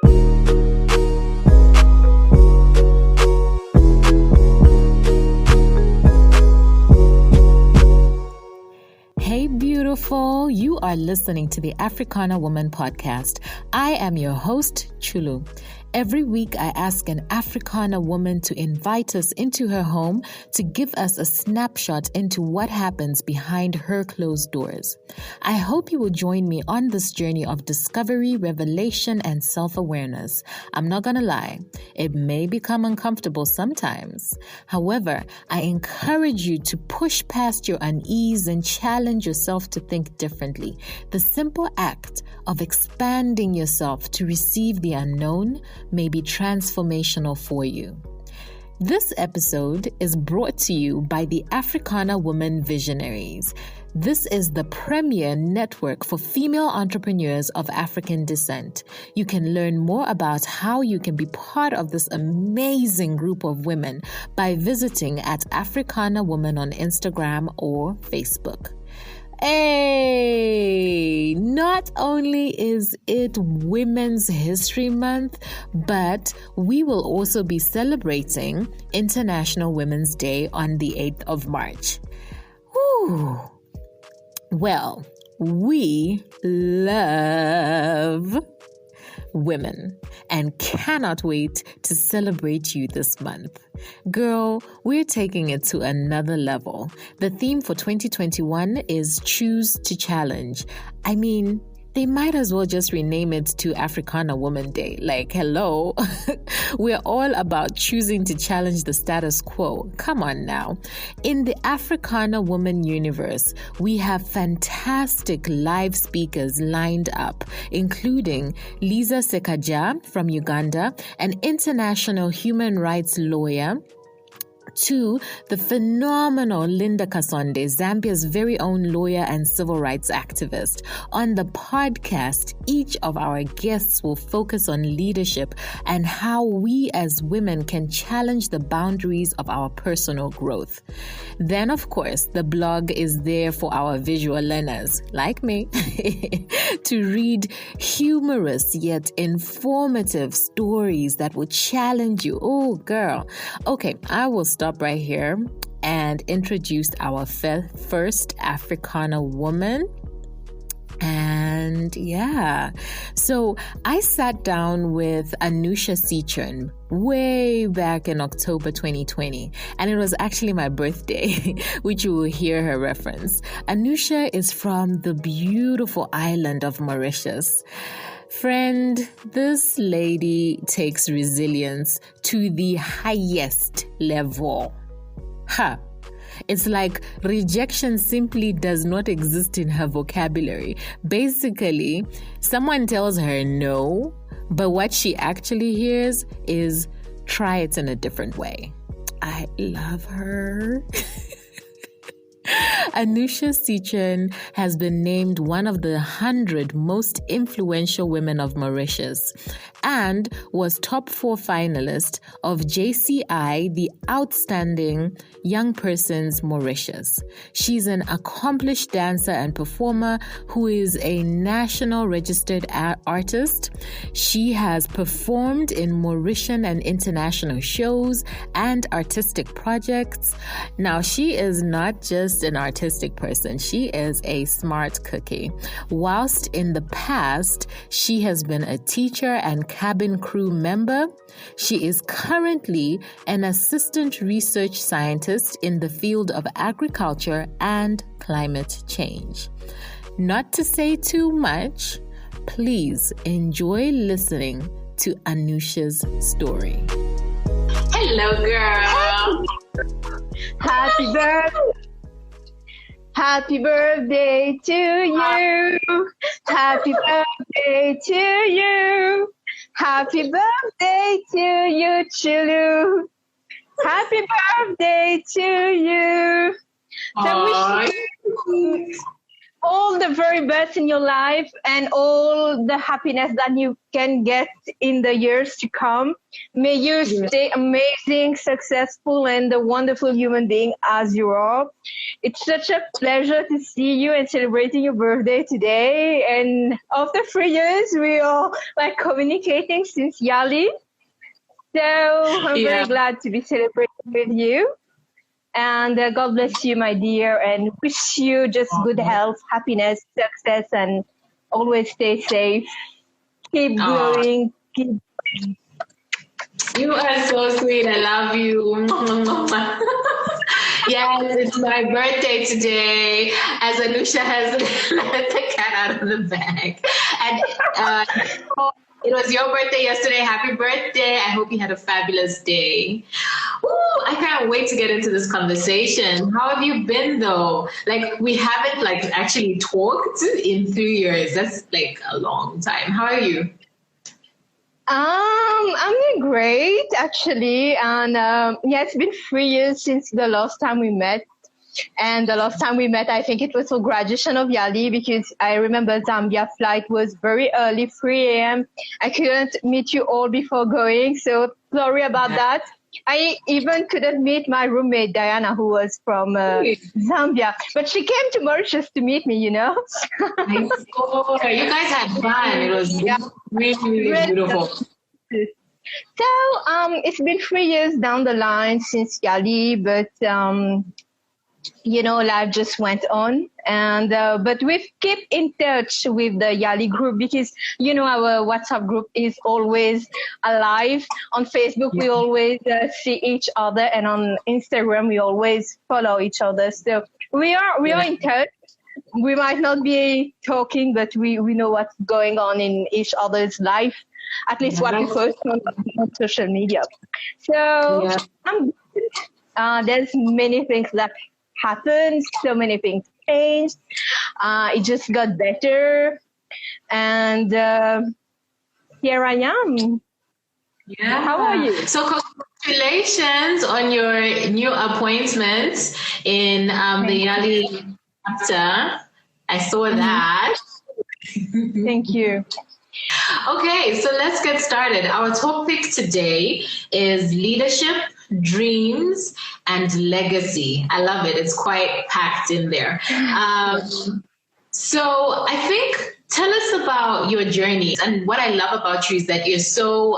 Hey, beautiful. You are listening to the Africana Woman podcast. I am your host, Chulu. Every week, I ask an Africana woman to invite us into her home to give us a snapshot into what happens behind her closed doors. I hope you will join me on this journey of discovery, revelation, and self-awareness. I'm not gonna lie, it may become uncomfortable sometimes. However, I encourage you to push past your unease and challenge yourself to think differently. The simple act of expanding yourself to receive the unknown may be transformational for you. This episode is brought to you by the Africana Woman Visionaries. This is the premier network for female entrepreneurs of African descent. You can learn more about how you can be part of this amazing group of women by visiting at Africana Woman on Instagram or Facebook. Hey, not only is it Women's History Month, but we will also be celebrating International Women's Day on the 8th of March. Whew. Well, we love women and cannot wait to celebrate you this month. Girl, we're taking it to another level. The theme for 2021 is Choose to Challenge. I mean, they might as well just rename it to Africana Woman Day. Like, hello. We're all about choosing to challenge the status quo. Come on now. In the Africana Woman universe, we have fantastic live speakers lined up, including Lisa Sekaja from Uganda, an international human rights lawyer, to the phenomenal Linda Kasonde, Zambia's very own lawyer and civil rights activist. On the podcast, each of our guests will focus on leadership and how we as women can challenge the boundaries of our personal growth. Then, of course, the blog is there for our visual learners, like me, to read humorous yet informative stories that will challenge you. Oh, girl. Okay, I will stop right here and introduce our first Africana woman. And yeah, so I sat down with Anusha Seechurn way back in October 2020, and it was actually my birthday, which you will hear her reference. Anusha is from the beautiful island of Mauritius. Friend, this lady takes resilience to the highest level. It's like rejection simply does not exist in her vocabulary. Basically, someone tells her no, but what she actually hears is try it in a different way. I love her. Anusha Seechurn has been named one of the 100 most influential women of Mauritius and was top 4 finalist of JCI, the Outstanding Young Persons Mauritius. She's an accomplished dancer and performer who is a national registered artist. She has performed in Mauritian and international shows and artistic projects. Now, she is not just an artistic person. She is a smart cookie. Whilst in the past, she has been a teacher and cabin crew member, she is currently an assistant research scientist in the field of agriculture and climate change. Not to say too much, please enjoy listening to Anusha's story. Hello, girl. Happy birthday. Happy birthday to you. Happy birthday to you. Happy birthday to you, Chulu. Happy birthday to you. So all the very best in your life and all the happiness that you can get in the years to come. May you stay amazing, successful, and the wonderful human being as you are. It's such a pleasure to see you and celebrating your birthday today. And after 3 years, we are like communicating since Yali. So I'm very glad to be celebrating with you. And God bless you, my dear, and wish you just good health, happiness, success, and always stay safe. Keep growing. Keep. You are so sweet. I love you. Yes, it's my birthday today. As Anusha has let the cat out of the bag. And it was your birthday yesterday. Happy birthday. I hope you had a fabulous day. Ooh, I can't wait to get into this conversation. How have you been though? Like we haven't like actually talked in 3 years. That's like a long time. How are you? I'm doing great actually. And it's been 3 years since the last time we met. And the last time we met, I think it was for graduation of Yali, because I remember Zambia flight was very early, 3 a.m. I couldn't meet you all before going, so sorry about that. I even couldn't meet my roommate, Diana, who was from Zambia, but she came to Mauritius to meet me, you know. You guys had fun. It was really beautiful. So it's been 3 years down the line since Yali, but life just went on, and but we've kept in touch with the Yali group because our WhatsApp group is always alive. On Facebook we always see each other, and on Instagram we always follow each other. So we are in touch. We might not be talking, but we know what's going on in each other's life, at least what we post on social media. So there's many things that happened, so many things changed. It just got better, and here I am. Yeah. How are you? So congratulations on your new appointment in the Yali chapter. I saw that. Thank you. Okay, so let's get started. Our topic today is leadership, dreams, and legacy. I love it. It's quite packed in there. So I think, tell us about your journey. And what I love about you is that you're so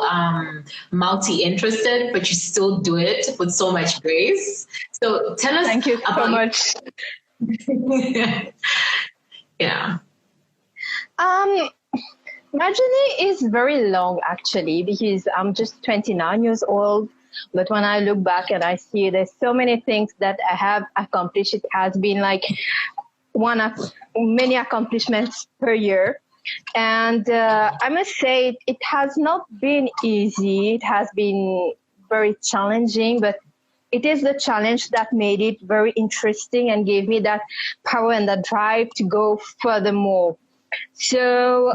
multi-interested, but you still do it with so much grace. So tell us. Thank you so much. Yeah. My journey is very long, actually, because I'm just 29 years old. But when I look back and I see there's so many things that I have accomplished, it has been like one of many accomplishments per year. And I must say it has not been easy. It has been very challenging, but it is the challenge that made it very interesting and gave me that power and that drive to go furthermore. So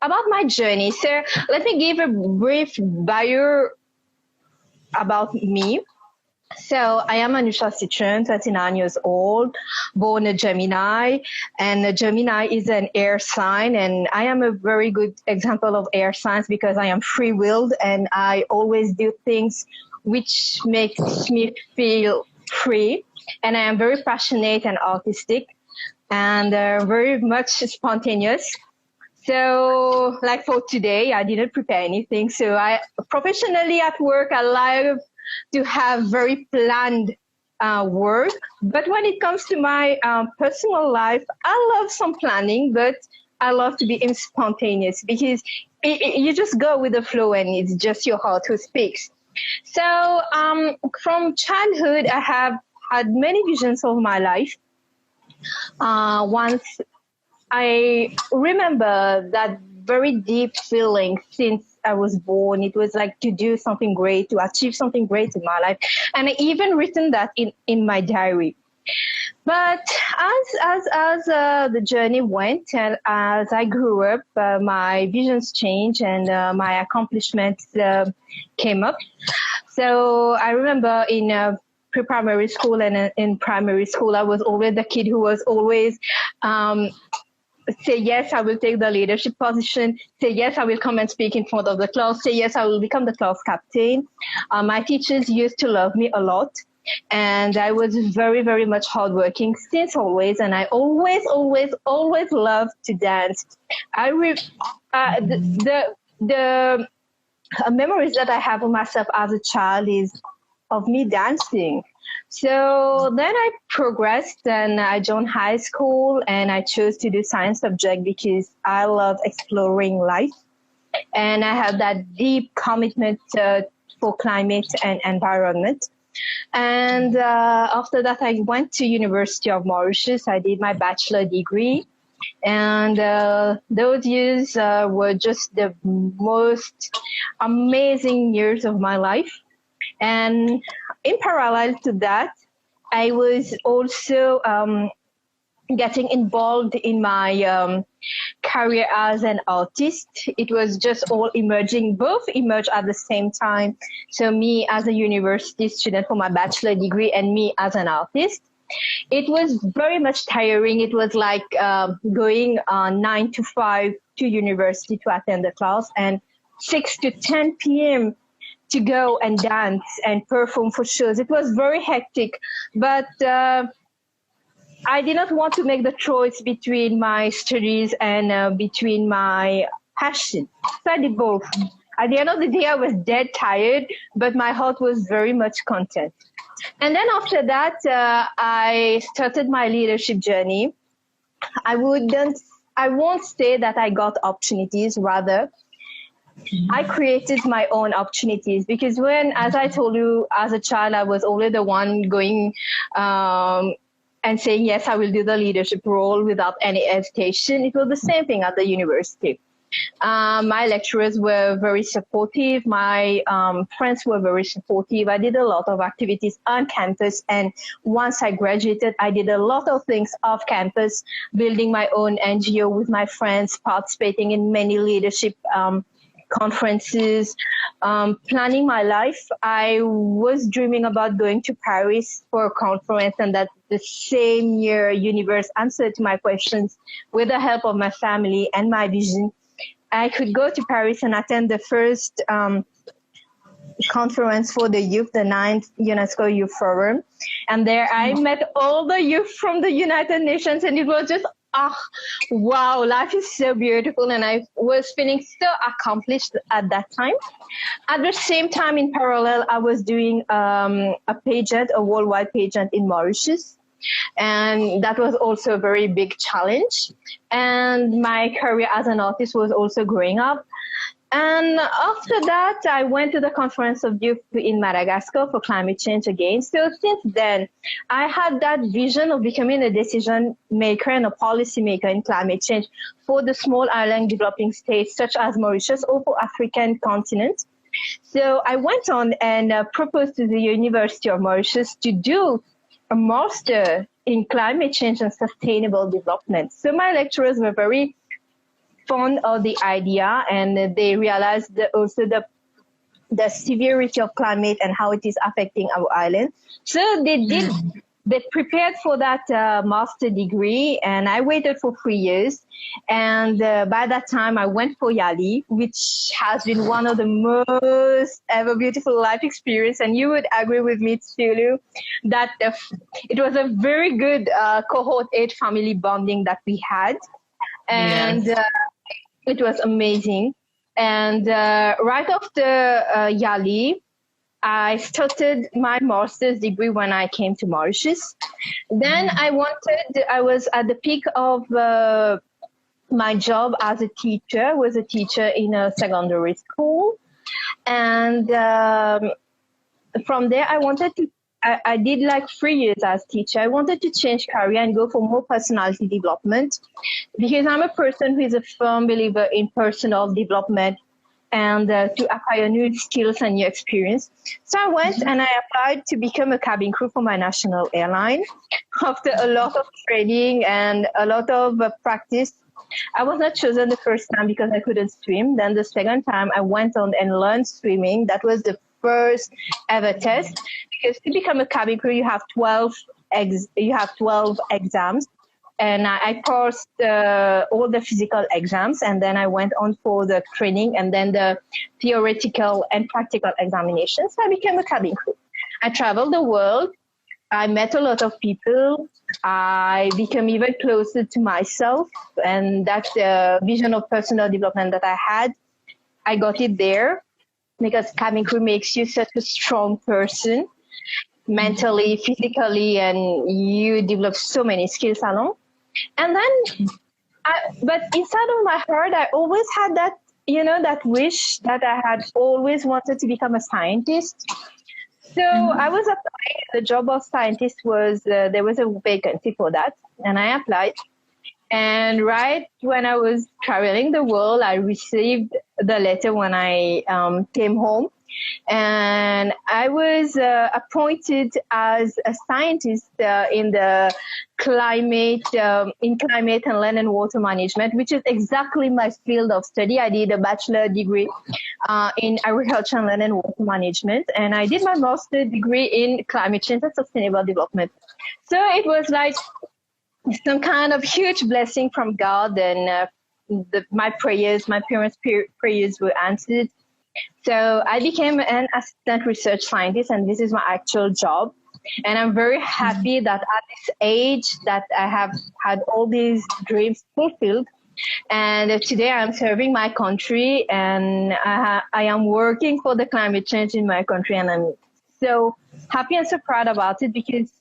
about my journey. So let me give a brief bio about me. So I am Anusha Seechurn, 39 years old, born a Gemini, and a Gemini is an air sign, and I am a very good example of air signs because I am free-willed and I always do things which makes me feel free, and I am very passionate and artistic and very much spontaneous. So like for today, I didn't prepare anything. So I professionally at work, I like to have very planned work. But when it comes to my personal life, I love some planning, but I love to be spontaneous because you just go with the flow and it's just your heart who speaks. So from childhood, I have had many visions of my life. Once I remember that very deep feeling since I was born. It was like to do something great, to achieve something great in my life. And I even written that in my diary. But as the journey went and as I grew up, my visions changed and my accomplishments came up. So I remember in pre-primary school and in primary school, I was always the kid who was always say yes, I will take the leadership position. Say yes, I will come and speak in front of the class. Say yes, I will become the class captain. My teachers used to love me a lot. And I was very, very much hardworking since always. And I always loved to dance. The memories that I have of myself as a child is of me dancing. So then I progressed and I joined high school and I chose to do science subject because I love exploring life. And I have that deep commitment for climate and environment. And after that, I went to University of Mauritius. I did my bachelor degree. And those years were just the most amazing years of my life. And in parallel to that, I was also getting involved in my career as an artist. It was just all emerging, both emerged at the same time. So me as a university student for my bachelor degree and me as an artist. It was very much tiring. It was like going 9 to 5 to university to attend the class and 6 to 10 p.m. to go and dance and perform for shows. It was very hectic, but I did not want to make the choice between my studies and between my passion. So I did both. At the end of the day, I was dead tired, but my heart was very much content. And then after that, I started my leadership journey. I won't say that I got opportunities, rather, I created my own opportunities because when, as I told you, as a child, I was always the one going and saying, yes, I will do the leadership role without any hesitation. It was the same thing at the university. My lecturers were very supportive. My friends were very supportive. I did a lot of activities on campus. And once I graduated, I did a lot of things off campus, building my own NGO with my friends, participating in many leadership conferences, planning my life. I was dreaming about going to Paris for a conference, and that the same year, universe answered my questions with the help of my family and my vision. I could go to Paris and attend the first conference for the youth, the 9th UNESCO Youth Forum. And there I met all the youth from the United Nations, and it was just wow, life is so beautiful. And I was feeling so accomplished at that time. At the same time, in parallel, I was doing a pageant, a worldwide pageant in Mauritius. And that was also a very big challenge. And my career as an artist was also growing up. And after that, I went to the Conference of Youth in Madagascar for climate change again. So since then, I had that vision of becoming a decision maker and a policy maker in climate change for the small island developing states such as Mauritius or for African continent. So I went on and proposed to the University of Mauritius to do a master in climate change and sustainable development. So my lecturers were very fond of the idea, and they realized also the severity of climate and how it is affecting our island. So they prepared for that master degree, and I waited for 3 years. And by that time, I went for Yali, which has been one of the most ever beautiful life experience. And you would agree with me, Tsulu, that it was a very good cohort 8 family bonding that we had. And it was amazing. And right after Yali, I started my master's degree when I came to Mauritius. Then I was at the peak of my job as a teacher, was a teacher in a secondary school. And from there, I did like 3 years as teacher. I wanted to change career and go for more personality development because I'm a person who is a firm believer in personal development and to acquire new skills and new experience. So I went and I applied to become a cabin crew for my national airline. After a lot of training and a lot of practice, I was not chosen the first time because I couldn't swim. Then the second time I went on and learned swimming. That was the first ever test, because to become a cabin crew, you have 12 exams. And I passed all the physical exams, and then I went on for the training and then the theoretical and practical examinations. I became a cabin crew. I traveled the world. I met a lot of people. I became even closer to myself, and that vision of personal development that I had, I got it there, because cabin crew makes you such a strong person, mentally, physically, and you develop so many skills along. And then, but inside of my heart, I always had that, that wish that I had always wanted to become a scientist. So I was applying. The job of scientist was, there was a vacancy for that, and I applied. And right when I was traveling the world, I received the letter when I came home. And I was appointed as a scientist in the climate and land and water management, which is exactly my field of study. I did a bachelor degree in agriculture and land and water management, and I did my master degree in climate change and sustainable development. So it was like some kind of huge blessing from God, and my parents' prayers were answered. So I became an assistant research scientist, and this is my actual job. And I'm very happy that at this age that I have had all these dreams fulfilled. And today I'm serving my country, and I am working for the climate change in my country. And I'm so happy and so proud about it, because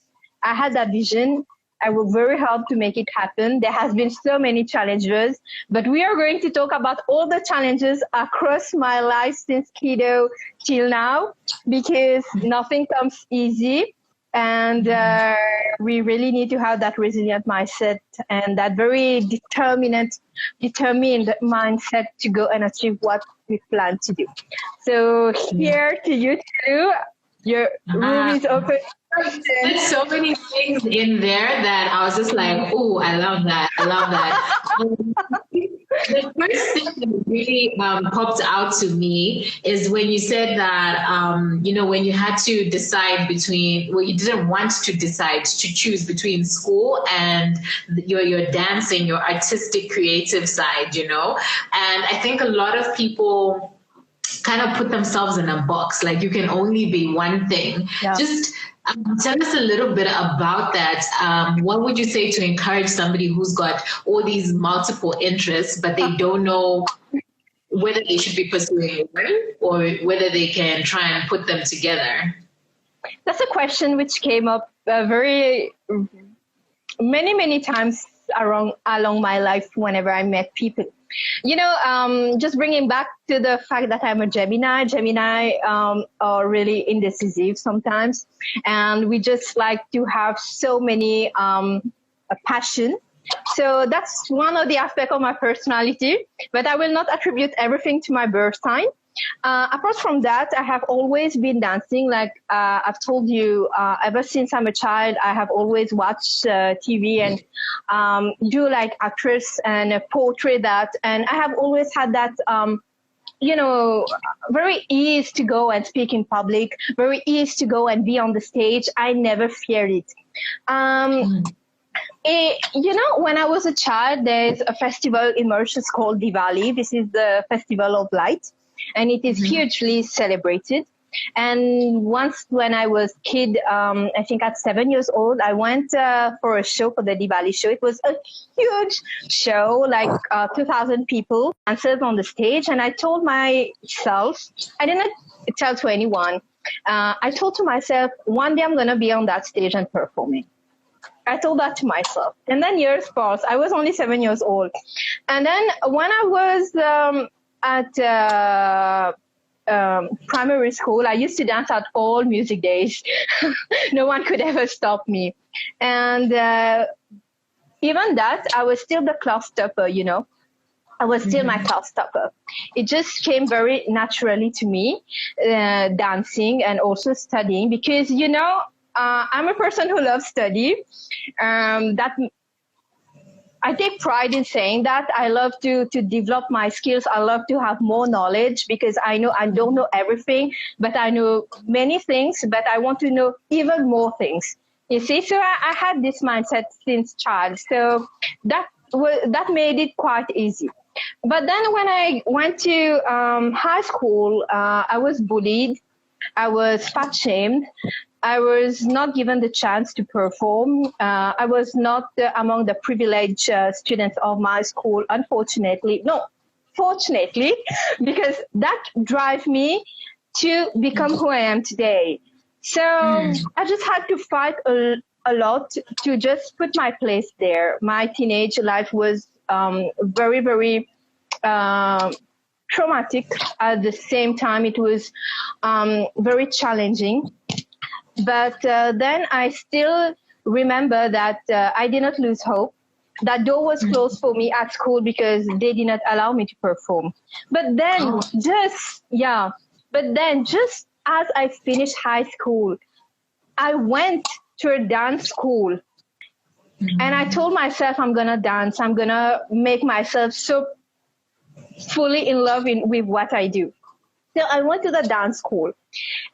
I had that vision. I worked very hard to make it happen. There has been so many challenges, but we are going to talk about all the challenges across my life since kiddo till now, because nothing comes easy. And we really need to have that resilient mindset and that very determined mindset to go and achieve what we plan to do. So here to you too. Your room is open. There's so many things in there that I was just like, oh, I love that. I love that. The first thing that really popped out to me is when you said that, when you had to decide between, well, you didn't want to decide to choose between school and your dancing, your artistic, creative side, And I think a lot of people kind of put themselves in a box, like you can only be one thing. Yeah. Just tell us a little bit about that. What would you say to encourage somebody who's got all these multiple interests, but they don't know whether they should be pursuing one or whether they can try and put them together? That's a question which came up very many times along my life whenever I met people. Just bringing back to the fact that I'm a Gemini. Gemini are really indecisive sometimes, and we just like to have so many passion. So that's one of the aspects of my personality, but I will not attribute everything to my birth sign. Apart from that, I have always been dancing. Like I've told you, ever since I'm a child, I have always watched TV and do like actress and portray that. And I have always had that, very easy to go and speak in public, very easy to go and be on the stage. I never feared it. When I was a child, there's a festival in Mauritius called Diwali. This is the festival of light, and it is hugely celebrated. And once when I was a kid, I think at 7 years old, I went for a show, for the Diwali show. It was a huge show, like 2,000 people, dancers on the stage. And I told myself, I didn't tell to anyone. I told to myself, one day I'm going to be on that stage and performing. I told that to myself. And then years passed. I was only 7 years old. And then when I was at primary school, I used to dance at all music days. No one could ever stop me. And even that, I was still the class topper, I was still my class topper. It just came very naturally to me, dancing and also studying, because, I'm a person who loves study. That I take pride in saying that. I love to develop my skills. I love to have more knowledge because I know I don't know everything, but I know many things, but I want to know even more things. You see, so I had this mindset since child. So that made it quite easy. But then when I went to high school, I was bullied. I was fat shamed. I was not given the chance to perform. I was not among the privileged students of my school, unfortunately. No, fortunately, because that drive me to become who I am today. So I just had to fight a lot to just put my place there. My teenage life was very, very traumatic. At the same time, it was very challenging. But then I still remember that I did not lose hope. That door was closed for me at school because they did not allow me to perform. But then just as I finished high school, I went to a dance school. And I told myself I'm going to dance. I'm going to make myself so fully in love with what I do. So I went to the dance school,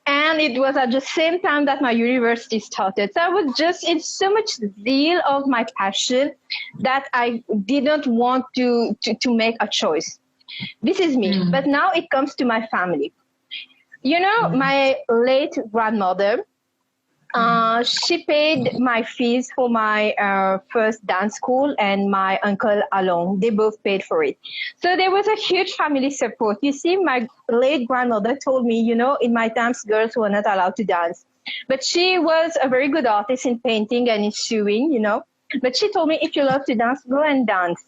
and it was at the same time that my university started. So I was just in so much zeal of my passion that I didn't want to make a choice. This is me. But now it comes to my family. You know, my late grandmother, she paid my fees for my first dance school, and my uncle along. They both paid for it. So there was a huge family support. You see, my late grandmother told me, you know, in my times, girls were not allowed to dance. But she was a very good artist in painting and in sewing, you know. But she told me, if you love to dance, go and dance.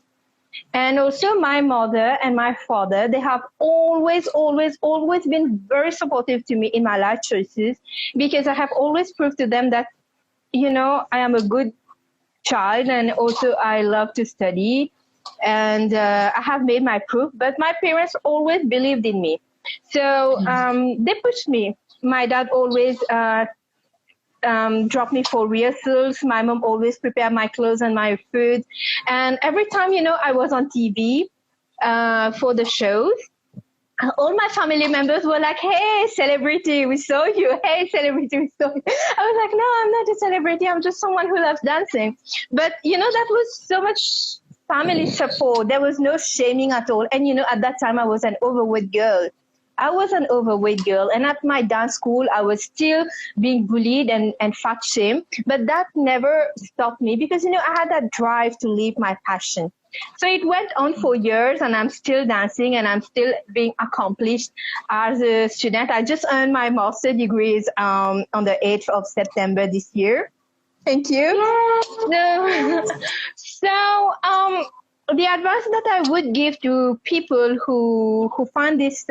And also my mother and my father, they have always been very supportive to me in my life choices, because I have always proved to them that, you know, I am a good child, and also I love to study, and I have made my proof. But my parents always believed in me. So they pushed me. My dad always drop me for rehearsals. My mom always prepared my clothes and my food. And every time, you know, I was on TV for the shows, all my family members were like, hey, celebrity, we saw you. Hey, celebrity, we saw you. I was like, no, I'm not a celebrity. I'm just someone who loves dancing. But, you know, that was so much family support. There was no shaming at all. And, you know, at that time, I was an overweight girl. And at my dance school, I was still being bullied and fat shamed. But that never stopped me because, you know, I had that drive to live my passion. So it went on for years, and I'm still dancing, and I'm still being accomplished as a student. I just earned my master's degrees on the 8th of September this year. Thank you. So the advice that I would give to people who find this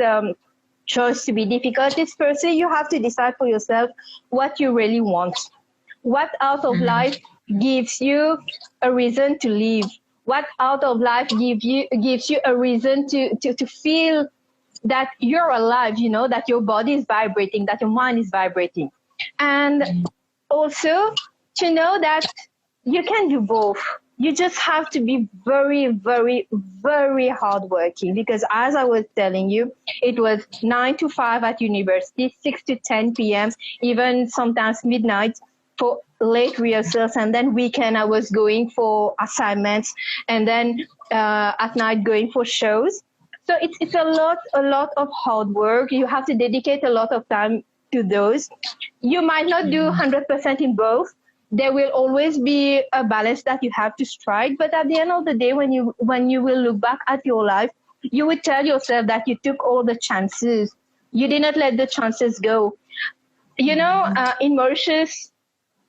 choice to be difficult is, firstly, you have to decide for yourself what you really want. What out of life gives you a reason to live? What out of life gives you a reason to feel that you're alive, you know, that your body is vibrating, that your mind is vibrating. And also to know that you can do both. You just have to be very, very, very hardworking, because as I was telling you, it was 9 to 5 at university, 6 to 10 p.m., even sometimes midnight for late rehearsals, and then weekend I was going for assignments, and then at night going for shows. So it's a lot of hard work. You have to dedicate a lot of time to those. You might not do 100% in both. There will always be a balance that you have to strike. But at the end of the day, when you will look back at your life, you will tell yourself that you took all the chances. You did not let the chances go. You know, in Mauritius,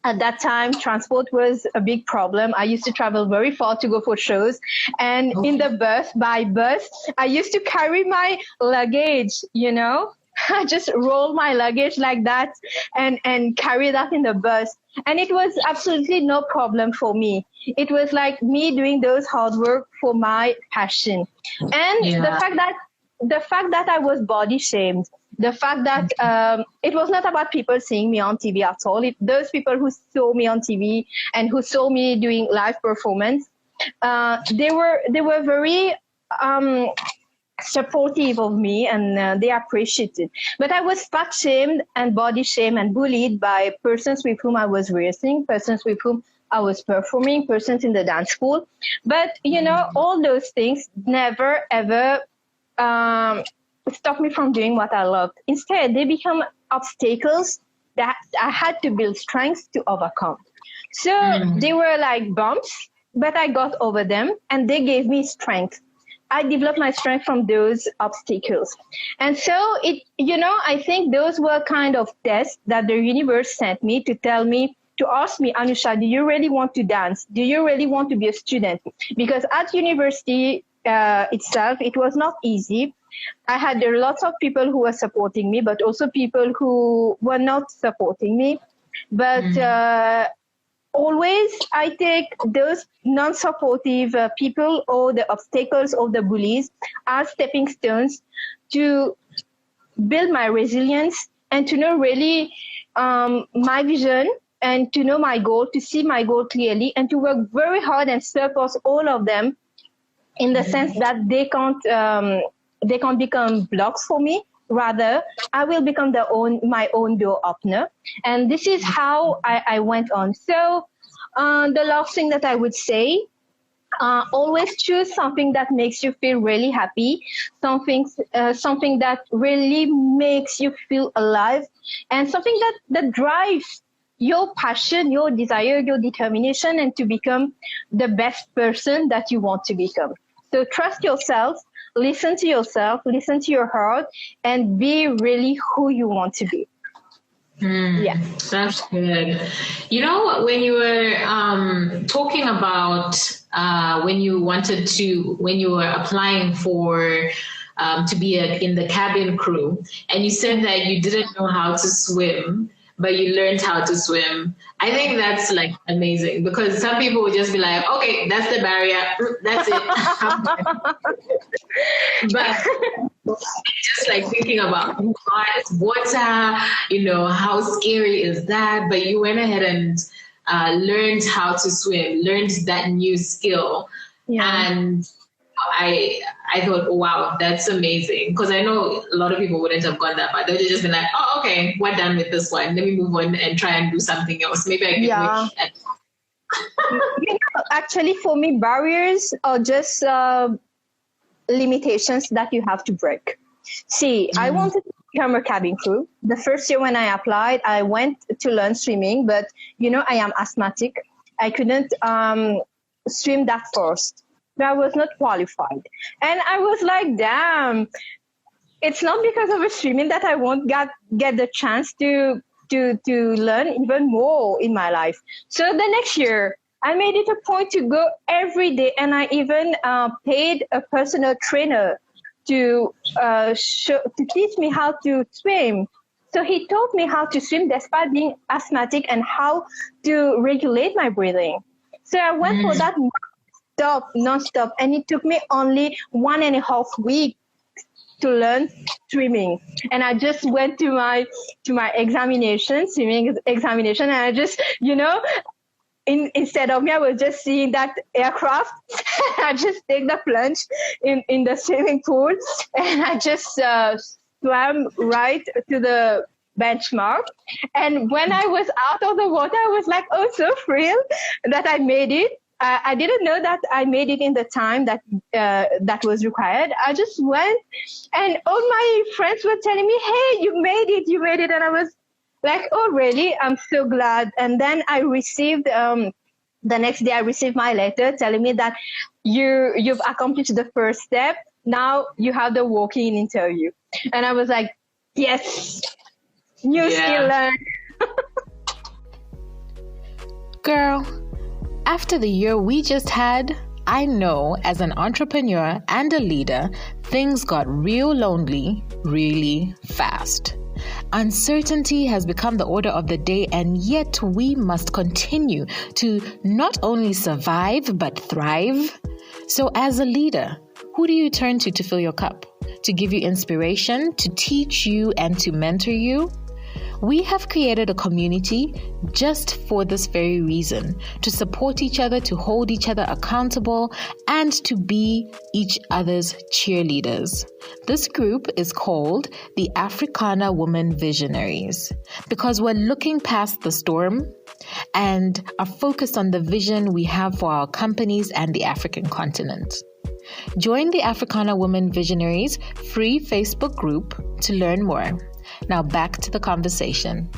at that time, transport was a big problem. I used to travel very far to go for shows. And in the by bus, I used to carry my luggage, you know. I just roll my luggage like that and carry that in the bus. And it was absolutely no problem for me. It was like me doing those hard work for my passion. And the fact that I was body shamed, the fact that it was not about people seeing me on TV at all. Those people who saw me on TV and who saw me doing live performance, they were very supportive of me, and they appreciated. But I was fat shamed and body shamed and bullied by persons with whom I was rehearsing, persons with whom I was performing, persons in the dance school. But, all those things never, ever stopped me from doing what I loved. Instead, they become obstacles that I had to build strength to overcome. So they were like bumps, but I got over them, and they gave me strength. I developed my strength from those obstacles. And so I think those were kind of tests that the universe sent me to ask me, Anusha, do you really want to dance? Do you really want to be a student? Because at university itself, it was not easy. I had lots of people who were supporting me, but also people who were not supporting me. But always I take those non-supportive people or the obstacles or the bullies as stepping stones to build my resilience and to know really my vision and to know my goal, to see my goal clearly, and to work very hard and surpass all of them in the sense that they can't become blocks for me. Rather, I will become my own door opener. And this is how I went on. So the last thing that I would say, always choose something that makes you feel really happy, something that really makes you feel alive, and something that drives your passion, your desire, your determination, and to become the best person that you want to become. So trust yourself, listen to yourself, listen to your heart, and be really who you want to be. Yeah, that's good. When you were talking about when you were applying for to be in the cabin crew, and you said that you didn't know how to swim, but you learned how to swim. I think that's like amazing, because some people would just be like, okay, that's the barrier. That's it. But just like thinking about water, how scary is that? But you went ahead and learned how to swim, learned that new skill. Yeah. And I thought, oh, wow, that's amazing. Because I know a lot of people wouldn't have gone that far. They would have just been like, oh, okay, we're done with this one. Let me move on and try and do something else. Maybe I can actually, for me, barriers are just limitations that you have to break. See, I wanted to become a cabin crew. The first year when I applied, I went to learn swimming, but, I am asthmatic. I couldn't swim that fast. I was not qualified. And I was like, damn, it's not because of a swimming that I won't get the chance to learn even more in my life. So the next year, I made it a point to go every day, and I even paid a personal trainer to teach me how to swim. So he taught me how to swim despite being asthmatic and how to regulate my breathing. So I went for that non-stop, and it took me only 1.5 weeks to learn swimming. And I just went to my swimming examination, and I just, instead of me, I was just seeing that aircraft. I just take the plunge in the swimming pool, and I just swam right to the benchmark. And when I was out of the water, I was like, oh, so thrilled that I made it. I didn't know that I made it in the time that was required. I just went, and all my friends were telling me, hey, you made it. And I was like, oh, really? I'm so glad. And then I received, the next day I received my letter telling me that you've accomplished the first step. Now you have the walk-in interview. And I was like, yes, new skill learned. Girl, after the year we just had, I know as an entrepreneur and a leader, things got real lonely really fast. Uncertainty has become the order of the day, and yet we must continue to not only survive but thrive. So as a leader, who do you turn to fill your cup, to give you inspiration, to teach you and to mentor you? We have created a community just for this very reason, to support each other, to hold each other accountable, and to be each other's cheerleaders. This group is called the Africana Women Visionaries because we're looking past the storm and are focused on the vision we have for our companies and the African continent. Join the Africana Women Visionaries free Facebook group to learn more. Now back to the conversation.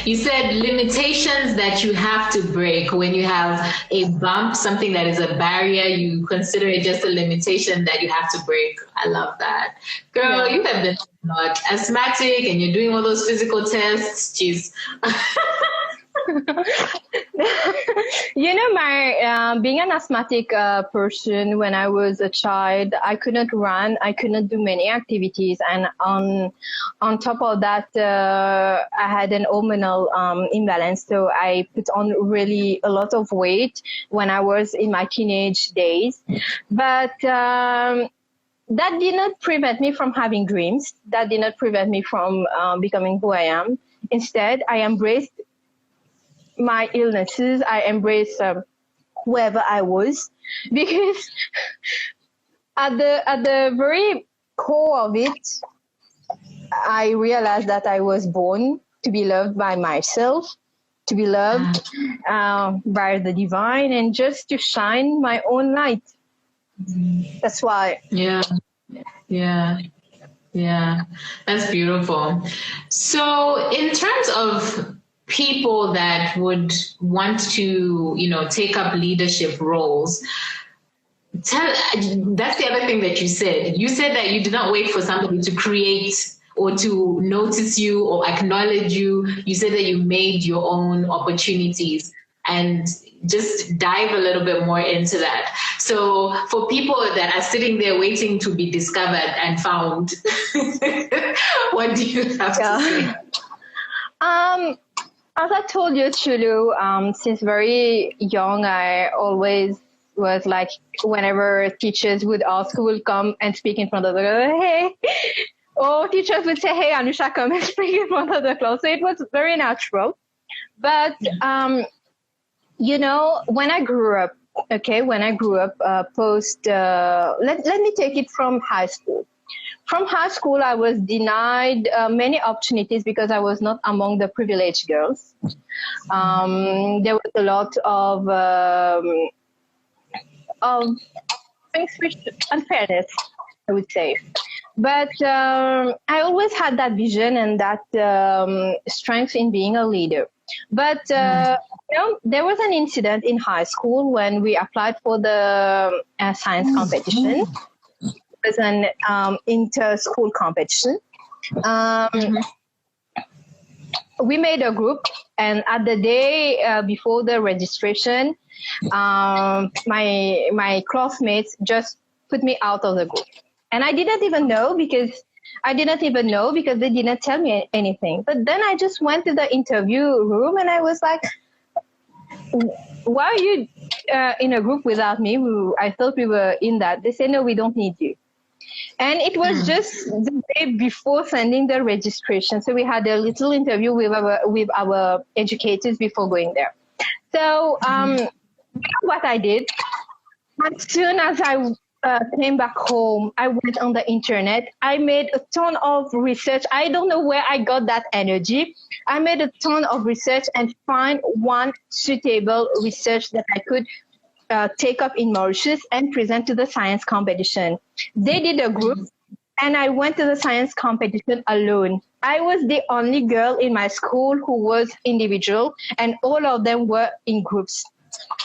You said limitations that you have to break. When you have a bump, something that is a barrier, you consider it just a limitation that you have to break. I love that. Girl, you have been not asthmatic and you're doing all those physical tests. Jeez. My being an asthmatic person, when I was a child, I couldn't run, I couldn't do many activities, and on top of that, I had an hormonal imbalance, so I put on really a lot of weight when I was in my teenage days. But that did not prevent me from having dreams. That did not prevent me from becoming who I am. Instead, I embraced my illnesses. I embraced whoever I was, because at the very core of it, I realized that I was born to be loved by myself, to be loved by the divine, and just to shine my own light. That's why. Yeah. That's beautiful. So in terms of people that would want to, take up leadership roles, that's the other thing that you said. You said that you did not wait for somebody to create or to notice you or acknowledge you. You said that you made your own opportunities, and just dive a little bit more into that. So for people that are sitting there waiting to be discovered and found, what do you have to say? As I told you, Chulu, since very young, I always was like, whenever teachers would ask who will come and speak in front of the class, hey, or teachers would say, hey, Anusha, come and speak in front of the class. So it was very natural. But, when I grew up, post, let me take it from high school. From high school, I was denied many opportunities because I was not among the privileged girls. There was a lot of unfairness, I would say. But I always had that vision and that strength in being a leader. But there was an incident in high school when we applied for the science competition. Was an inter-school competition. We made a group, and at the day before the registration, my classmates just put me out of the group. And I didn't even know because they didn't tell me anything. But then I just went to the interview room and I was like, why are you in a group without me? I thought we were in that. They said, no, we don't need you. And it was just the day before sending the registration. So we had a little interview with our educators before going there. So what I did, as soon as I came back home, I went on the internet. I made a ton of research. I don't know where I got that energy. I made a ton of research and find one suitable research that I could take up in Mauritius and present to the science competition. They did a group, and I went to the science competition alone. I was the only girl in my school who was individual, and all of them were in groups.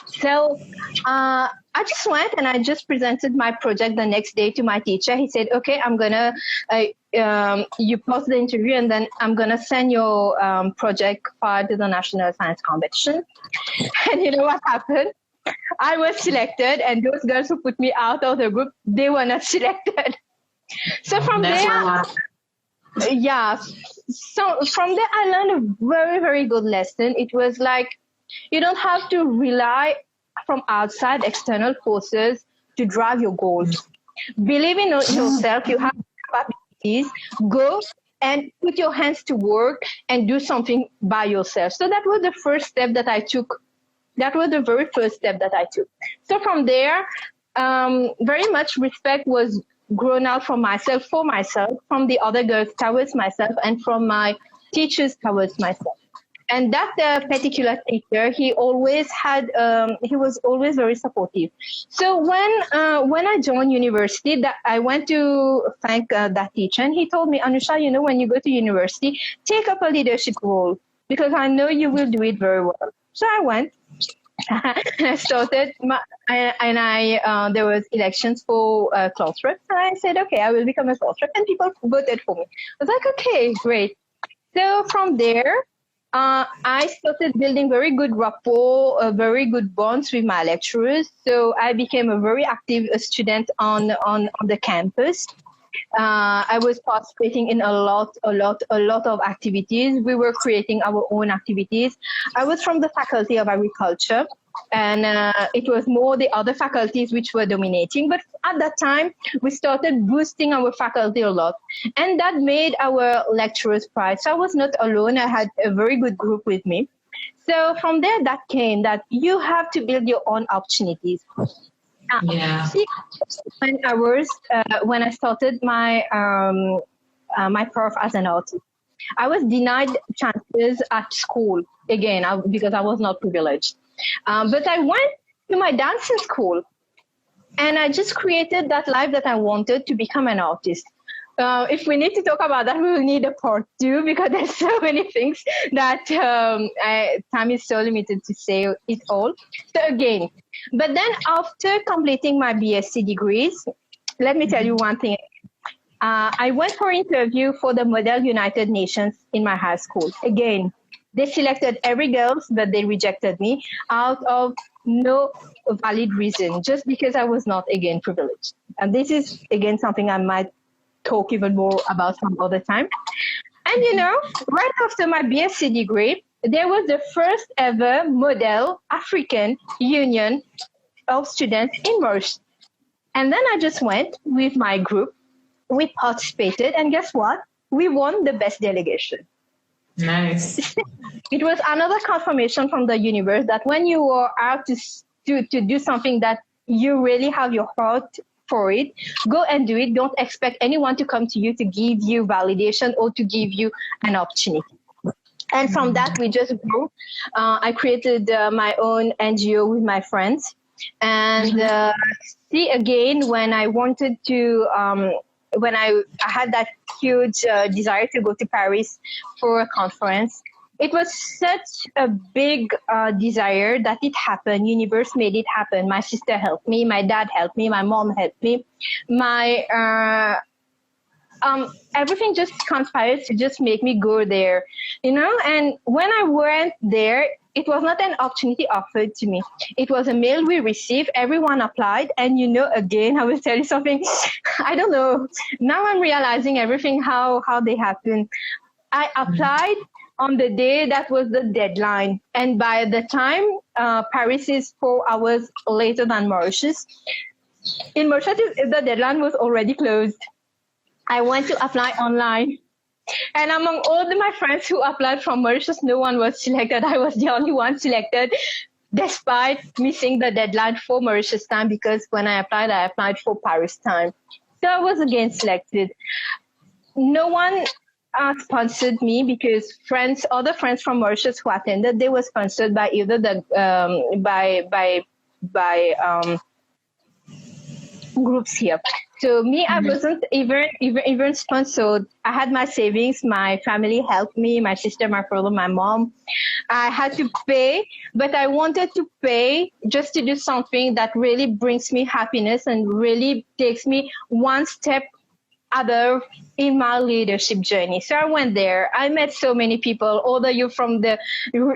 So I just went and I just presented my project the next day to my teacher. He said, okay, I'm going to, you post the interview and then I'm going to send your project file to the national science competition. And you know what happened? I was selected, and those girls who put me out of the group, they were not selected. So from there, I learned a very, very good lesson. It was like, you don't have to rely from outside external forces to drive your goals. Believe in yourself. You have capabilities. Go and put your hands to work and do something by yourself. So that was the first step that I took. That was the very first step that I took. So from there, very much respect was grown out from myself, for myself, from the other girls towards myself, and from my teachers towards myself. And that particular teacher, he was always very supportive. So when I joined university, that I went to thank that teacher, and he told me, Anusha, when you go to university, take up a leadership role, because I know you will do it very well. So I went. I started, there was elections for class rep, and I said, okay, I will become a class rep, and people voted for me. I was like, okay, great. So from there, I started building very good rapport, very good bonds with my lecturers. So I became a very active student on the campus. I was participating in a lot of activities. We were creating our own activities. I was from the Faculty of Agriculture, and it was more the other faculties which were dominating. But at that time, we started boosting our faculty a lot, and that made our lecturers proud. So I was not alone. I had a very good group with me. So from there, that came that you have to build your own opportunities. Yeah. See, when I started my my path as an artist, I was denied chances at school again because I was not privileged. But I went to my dancing school, and I just created that life that I wanted to become an artist. If we need to talk about that, we will need a part 2 because there's so many things that time is so limited to say it all. So again, but then after completing my BSc degrees, let me tell you one thing. I went for interview for the Model United Nations in my high school. Again, they selected every girl, but they rejected me out of no valid reason, just because I was not, again, privileged. And this is, again, something I might talk even more about some other time. And, right after my BSc degree, there was the first ever Model African Union of Students in Mauritius. And then I just went with my group. We participated, and guess what? We won the best delegation. Nice. It was another confirmation from the universe that when you are out to do something that you really have your heart for it, go and do it. Don't expect anyone to come to you to give you validation or to give you an opportunity. And from that, we just grew. I created my own NGO with my friends. And see, again, when I wanted to, when I had that huge desire to go to Paris for a conference, it was such a big desire that it happened. Universe made it happen. My sister helped me. My dad helped me. My mom helped me. Everything just conspired to just make me go there, And when I went there, it was not an opportunity offered to me. It was a mail we received. Everyone applied. And, again, I will tell you something. I don't know. Now I'm realizing everything, how they happen. I applied on the day that was the deadline. And by the time Paris is 4 hours later than Mauritius, in Mauritius, the deadline was already closed. I went to apply online. And among all my friends who applied from Mauritius, no one was selected. I was the only one selected, despite missing the deadline for Mauritius time, because when I applied for Paris time. So I was again selected. No one sponsored me because other friends from Mauritius who attended, they were sponsored by either the groups here. So me, I wasn't even sponsored. I had my savings. My family helped me. My sister, my brother, my mom. I had to pay, but I wanted to pay just to do something that really brings me happiness and really takes me one step other in my leadership journey. So I went there. I met so many people, all the youth from the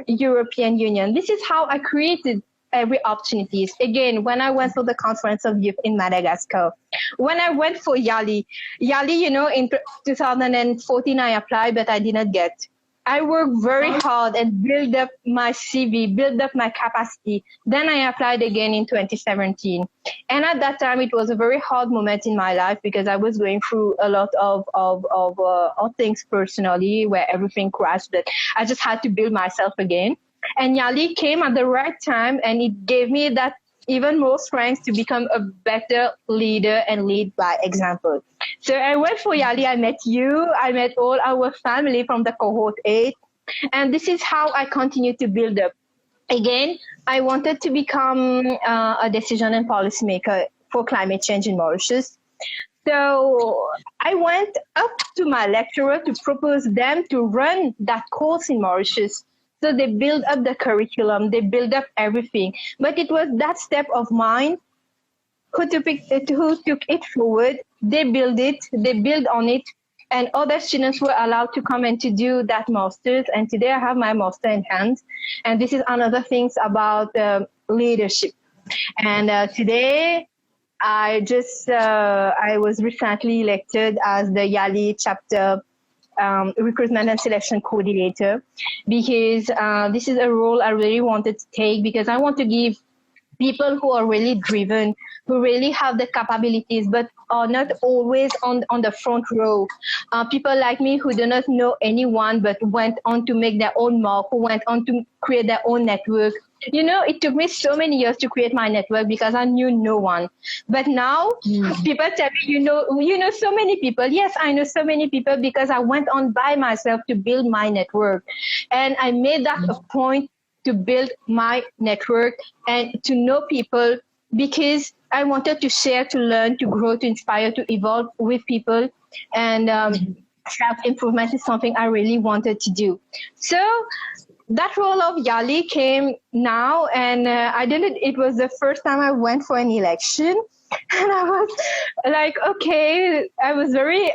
European Union. This is how I created every opportunities. Again, when I went to the conference of youth in Madagascar, when I went for Yali, in 2014 I applied, but I did not get. I worked very hard and build up my CV, build up my capacity. Then I applied again in 2017. And at that time, it was a very hard moment in my life because I was going through a lot of things personally where everything crashed, but I just had to build myself again. And Yali came at the right time, and it gave me that even more strength to become a better leader and lead by example. So I went for Yali. I met you. I met all our family from the cohort 8. And this is how I continue to build up. Again, I wanted to become a decision and policymaker for climate change in Mauritius. So I went up to my lecturer to propose them to run that course in Mauritius. So they build up the curriculum, they build up everything. But it was that step of mine who took it forward. They build on it, and other students were allowed to come and to do that master's. And today I have my master in hand. And this is another thing about leadership. And today I was recently elected as the Yali chapter recruitment and selection coordinator, because this is a role I really wanted to take, because I want to give people who are really driven, who really have the capabilities, but are not always on the front row. People like me who do not know anyone, but went on to make their own mark, who went on to create their own network. You know, it took me so many years to create my network because I knew no one. But now people tell me, you know so many people. Yes, I know so many people because I went on by myself to build my network. And I made that a point to build my network and to know people, because I wanted to share, to learn, to grow, to inspire, to evolve with people. And self-improvement is something I really wanted to do. So that role of Yali came now, and it was the first time I went for an election. And I was like, okay, I was very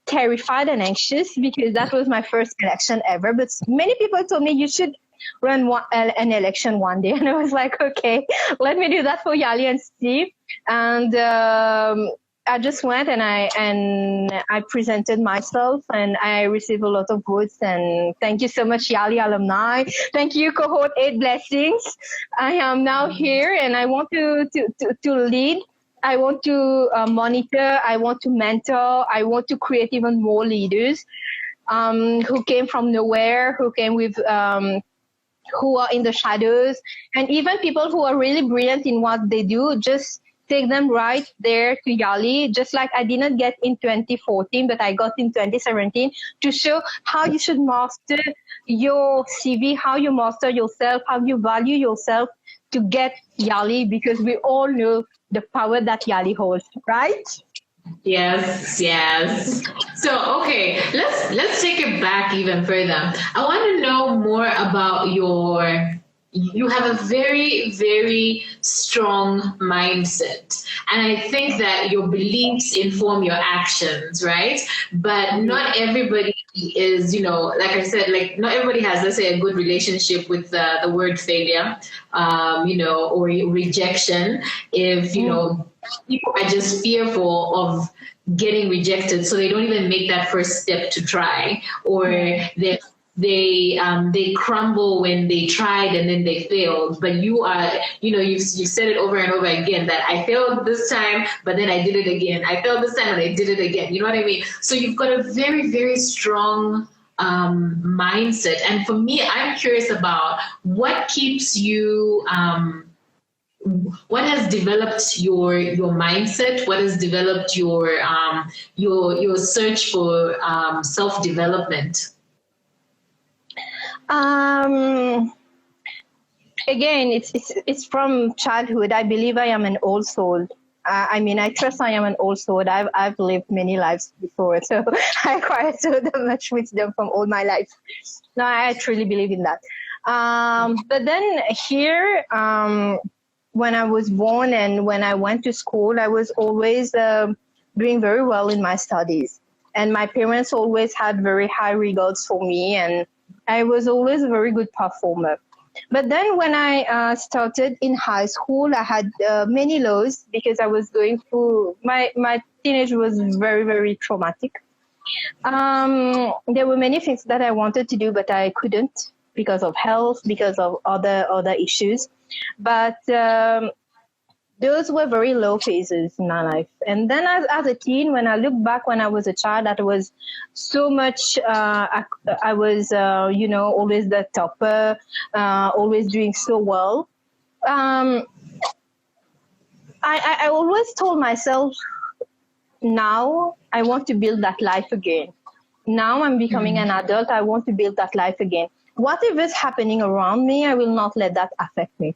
terrified and anxious because that was my first election ever. But many people told me you should run an election one day. And I was like, okay, let me do that for Yali and see. And I just went and I presented myself, and I received a lot of votes. And thank you so much, Yali alumni. Thank you, cohort 8 blessings. I am now here, and I want to lead. I want to monitor. I want to mentor. I want to create even more leaders who came from nowhere, who came with who are in the shadows, and even people who are really brilliant in what they do, just take them right there to Yali, just like I didn't get in 2014, but I got in 2017, to show how you should master your CV, how you master yourself, how you value yourself to get Yali, because we all know the power that Yali holds, right? Yes. So, okay, let's take it back even further. I want to know more about you have a very, very strong mindset. And I think that your beliefs inform your actions, right? But not everybody is, like I said, like not everybody has, let's say, a good relationship with the word failure, or rejection. If, people are just fearful of getting rejected, so they don't even make that first step to try, or they crumble when they tried and then they failed. But you are, you've said it over and over again that I failed this time, but then I did it again. I failed this time and I did it again. You know what I mean? So you've got a very, very strong mindset. And for me, I'm curious about what keeps you, what has developed your mindset? What has developed your search for self-development? Again, it's from childhood. I believe I am an old soul. I trust I am an old soul. I've lived many lives before, so I acquired so much wisdom from all my life. No, I truly believe in that. But then here, when I was born and when I went to school, I was always doing very well in my studies. And my parents always had very high regards for me, and I was always a very good performer. But then when I started in high school, I had many lows because I was going through, my teenage was very, very traumatic. There were many things that I wanted to do, but I couldn't because of health, because of other issues. But those were very low phases in my life. And then as a teen, when I look back when I was a child, that was so much, I was, always the topper, always doing so well. I always told myself, now I want to build that life again. Now I'm becoming an adult. I want to build that life again. Whatever is happening around me, I will not let that affect me.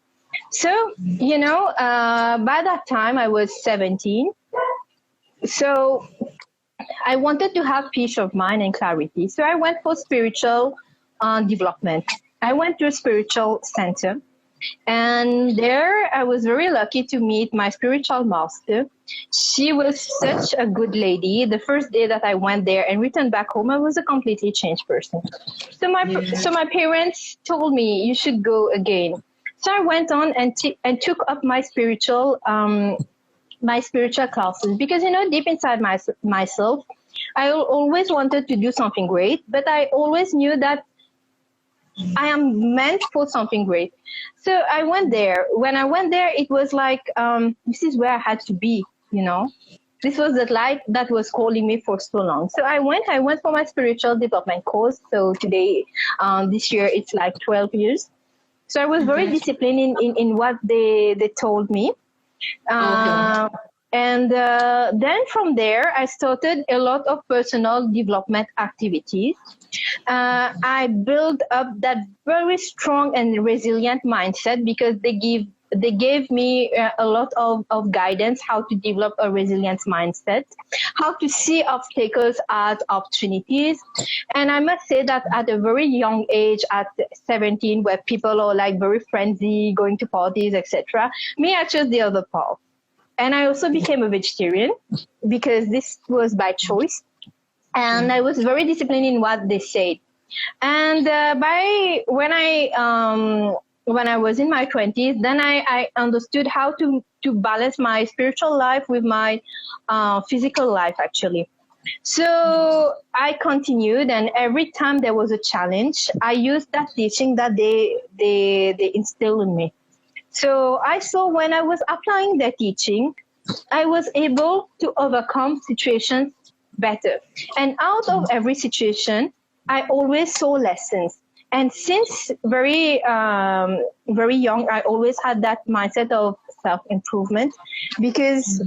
So, by that time I was 17. So I wanted to have peace of mind and clarity. So I went for spiritual development. I went to a spiritual center. And there I was very lucky to meet my spiritual master. She was such a good lady. The first day that I went there and returned back home, I was a completely changed person. So my parents told me, you should go again. So I went on and took up my spiritual classes because, deep inside myself, I always wanted to do something great, but I always knew that I am meant for something great. So I went there. When I went there, it was like, this is where I had to be, This was the light that was calling me for so long. So I went for my spiritual development course. So today, this year, it's like 12 years. So I was very disciplined in what they told me. And then from there, I started a lot of personal development activities. I built up that very strong and resilient mindset because they gave me a lot of guidance how to develop a resilience mindset, how to see obstacles as opportunities. And I must say that at a very young age, at 17, where people are like very frenzy, going to parties, etc., me, I chose the other path. And I also became a vegetarian because this was by choice. And I was very disciplined in what they said. And when I was in my 20s, then I understood how to balance my spiritual life with my physical life, actually. So I continued, and every time there was a challenge, I used that teaching that they instilled in me. So I saw when I was applying their teaching, I was able to overcome situations better. And out of every situation, I always saw lessons. And since very young, I always had that mindset of self-improvement because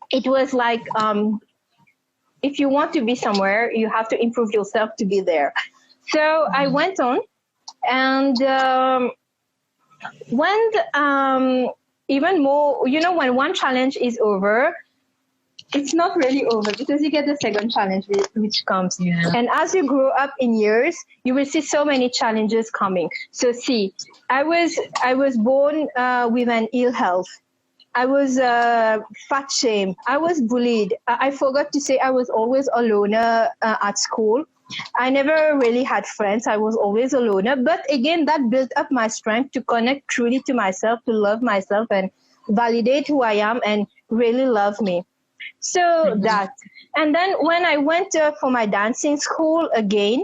it was like, if you want to be somewhere, you have to improve yourself to be there. So I went on, and when even more, when one challenge is over, it's not really over because you get the second challenge which comes. Yeah. And as you grow up in years, you will see so many challenges coming. So see, I was born with an ill health. I was fat shamed. I was bullied. I forgot to say I was always a loner at school. I never really had friends. I was always a loner. But again, that built up my strength to connect truly to myself, to love myself and validate who I am and really love me. So that. And then when I went for my dancing school again,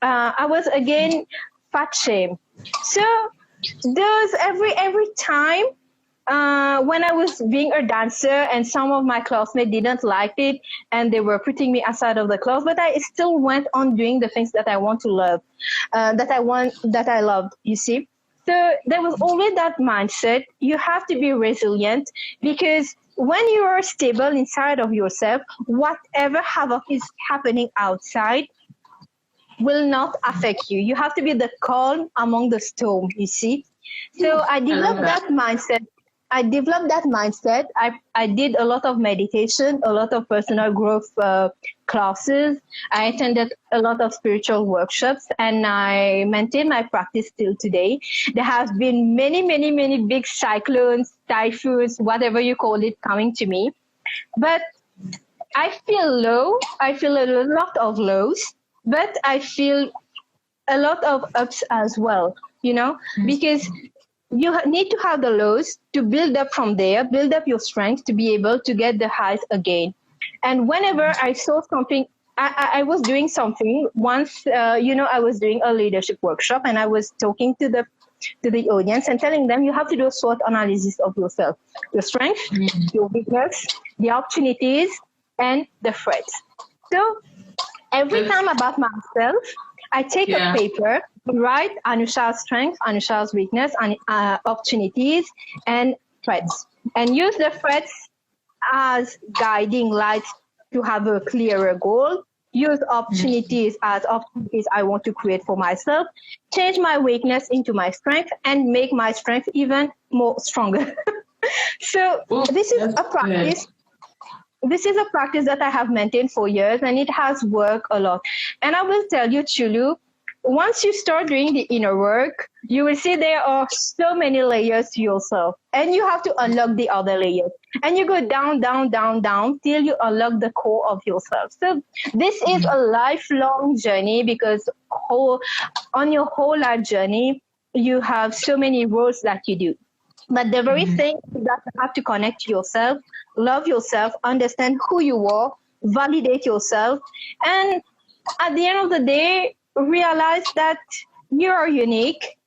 I was again fat shamed. So there's every time when I was being a dancer and some of my classmates didn't like it and they were putting me aside of the class, but I still went on doing the things that I want to love, that I loved, you see. So there was always that mindset. You have to be resilient because when you are stable inside of yourself, whatever havoc is happening outside will not affect you. You have to be the calm among the storm, you see. So I developed that mindset. I did a lot of meditation, a lot of personal growth classes. I attended a lot of spiritual workshops, and I maintain my practice till today. There have been many, many, many big cyclones, typhoons, whatever you call it, coming to me. But I feel low. I feel a lot of lows, but I feel a lot of ups as well, because you need to have the lows to build up from there, build up your strength to be able to get the highs again. And whenever I saw something I was doing something once. I was doing a leadership workshop, and I was talking to the audience and telling them you have to do a SWOT analysis of yourself: your strength, your weakness, the opportunities, and the threats. So every time about myself, I take a paper, write Anusha's strength, Anusha's weakness, and opportunities and threats, and use the threats as guiding lights to have a clearer goal. Use opportunities as opportunities I want to create for myself. Change my weakness into my strength and make my strength even more stronger. So this is a practice. This is a practice that I have maintained for years, and it has worked a lot. And I will tell you, Chulu, once you start doing the inner work, you will see there are so many layers to yourself, and you have to unlock the other layers. And you go down, down, down, down till you unlock the core of yourself. So this is a lifelong journey, because on your whole life journey, you have so many roles that you do. But the very thing is that you have to connect to yourself, love yourself, understand who you are, validate yourself, and at the end of the day, realize that you are unique,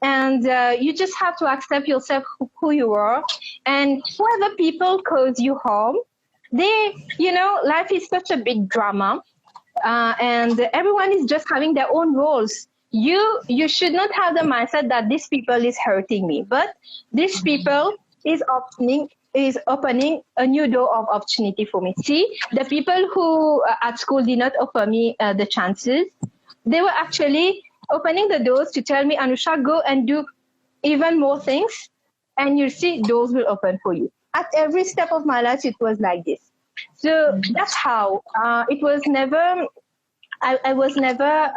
and you just have to accept yourself who you are. And whether people cause you harm, life is such a big drama, and everyone is just having their own roles. You should not have the mindset that this people is hurting me, but this people is opening a new door of opportunity for me. See, the people who at school did not offer me the chances, they were actually opening the doors to tell me, Anusha, go and do even more things, and you'll see doors will open for you. At every step of my life, it was like this. So that's how it was never. I was never.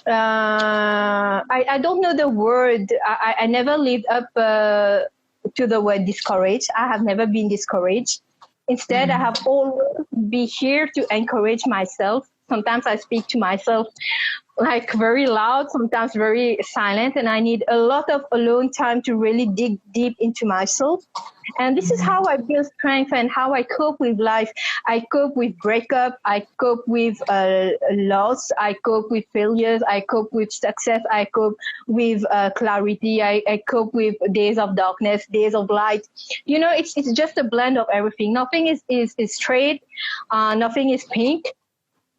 I don't know the word. I never lived up to the word discouraged. I have never been discouraged. Instead, I have always been here to encourage myself. Sometimes I speak to myself like very loud, sometimes very silent, and I need a lot of alone time to really dig deep into myself. And this is how I build strength and how I cope with life. I cope with breakup. I cope with loss. I cope with failures. I cope with success. I cope with clarity. I cope with days of darkness, days of light. It's just a blend of everything. Nothing is straight. Nothing is pink.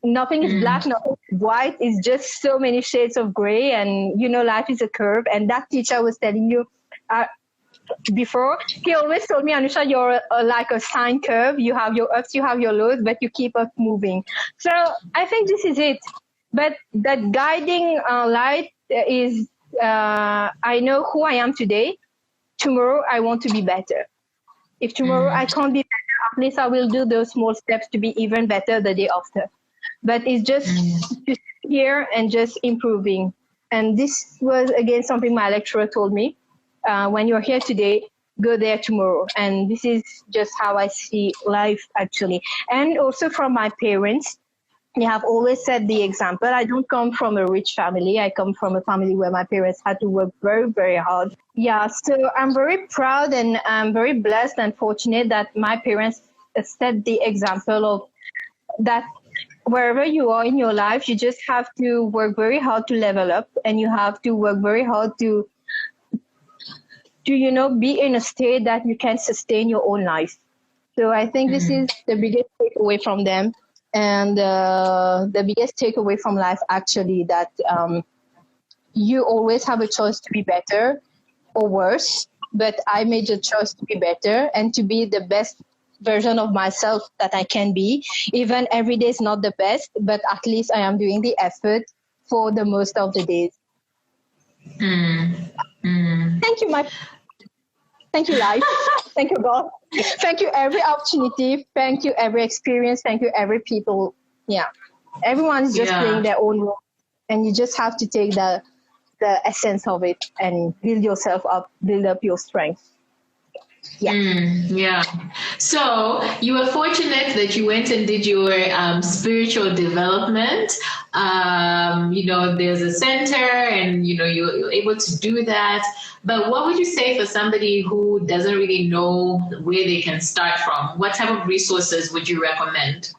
Nothing is black, nothing is white. It's just so many shades of gray. And, life is a curve. And that teacher was telling you before, he always told me, Anusha, you're like a sine curve. You have your ups, you have your lows, but you keep up moving. So I think this is it. But that guiding light is, I know who I am today. Tomorrow, I want to be better. If tomorrow I can't be better, at least I will do those small steps to be even better the day after. But it's just to sit here and just improving. And this was, again, something my lecturer told me. When you're here today, go there tomorrow. And this is just how I see life, actually. And also from my parents, they have always set the example. I don't come from a rich family. I come from a family where my parents had to work very, very hard. Yeah, so I'm very proud, and I'm very blessed and fortunate that my parents set the example of that. Wherever you are in your life, you just have to work very hard to level up, and you have to work very hard to be in a state that you can sustain your own life. So I think this is the biggest takeaway from them, and the biggest takeaway from life, actually, that you always have a choice to be better or worse, but I made a choice to be better and to be the best version of myself that I can be. Even every day is not the best, but at least I am doing the effort for the most of the days. Thank you, thank you, life. Thank you, God. Thank you, every opportunity. Thank you, every experience. Thank you, every people. Yeah, everyone's just playing their own role, and you just have to take the essence of it and build yourself up, build up your strength. So you were fortunate that you went and did your spiritual development. There's a center, and you're able to do that. But what would you say for somebody who doesn't really know where they can start from? What type of resources would you recommend?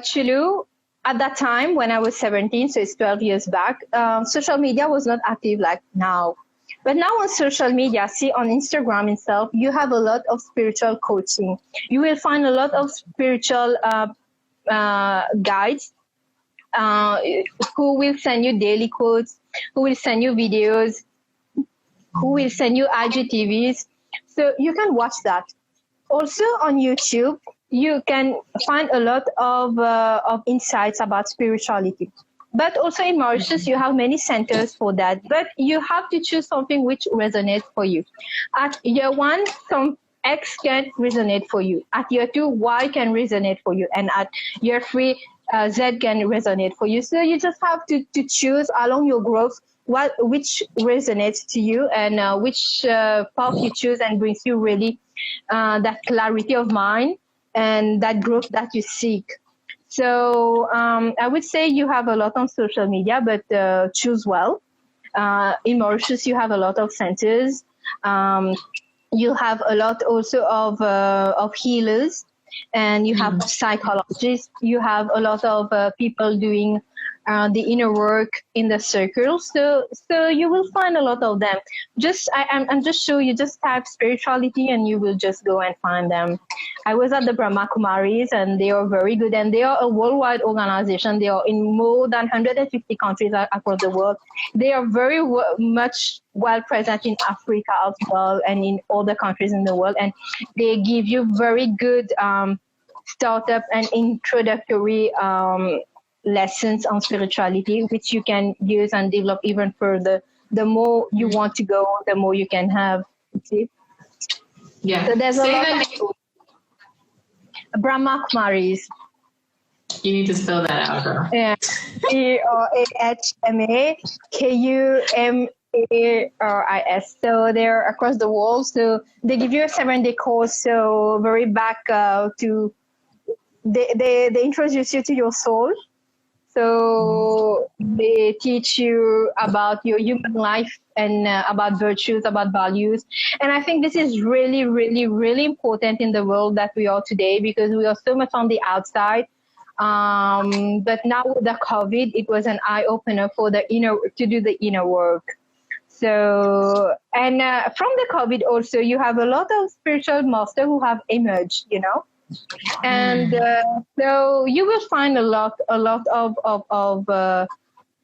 Chulu, at that time when I was 17, so it's 12 years back, social media was not active like now. But now on social media, see on Instagram itself, you have a lot of spiritual coaching. You will find a lot of spiritual guides who will send you daily quotes, who will send you videos, who will send you IGTVs. So you can watch that. Also on YouTube, you can find a lot of insights about spirituality. But also in Mauritius, you have many centers for that. But you have to choose something which resonates for you. At year one, some X can resonate for you. At year two, Y can resonate for you. And at year three, Z can resonate for you. So you just have to choose along your growth which resonates to you and which path you choose and brings you really that clarity of mind and that growth that you seek. So I would say you have a lot on social media, but choose well. In Mauritius, you have a lot of centers. You have a lot also of healers, and you have psychologists. You have a lot of people doing the inner work in the circles. So you will find a lot of them. I'm just sure you just type spirituality and you will just go and find them. I was at the Brahma Kumaris and they are very good, and they are a worldwide organization. They are in more than 150 countries across the world. They are very much well present in Africa as well and in other countries in the world, and they give you very good startup and introductory lessons on spirituality, which you can use and develop even further. The more you want to go, the more you can have. See? Yeah. So there's a lot of Brahma Kumaris. You need to spell that out, girl. Yeah. BRAHMAKUMARIS. So they're across the world. So they give you a 7-day course. So very back to they introduce you to your soul. So they teach you about your human life and about virtues, about values. And I think this is really, really, really important in the world that we are today, because we are so much on the outside. But now with the COVID, it was an eye opener for to do the inner work. So, and from the COVID also, you have a lot of spiritual masters who have emerged, and so you will find a lot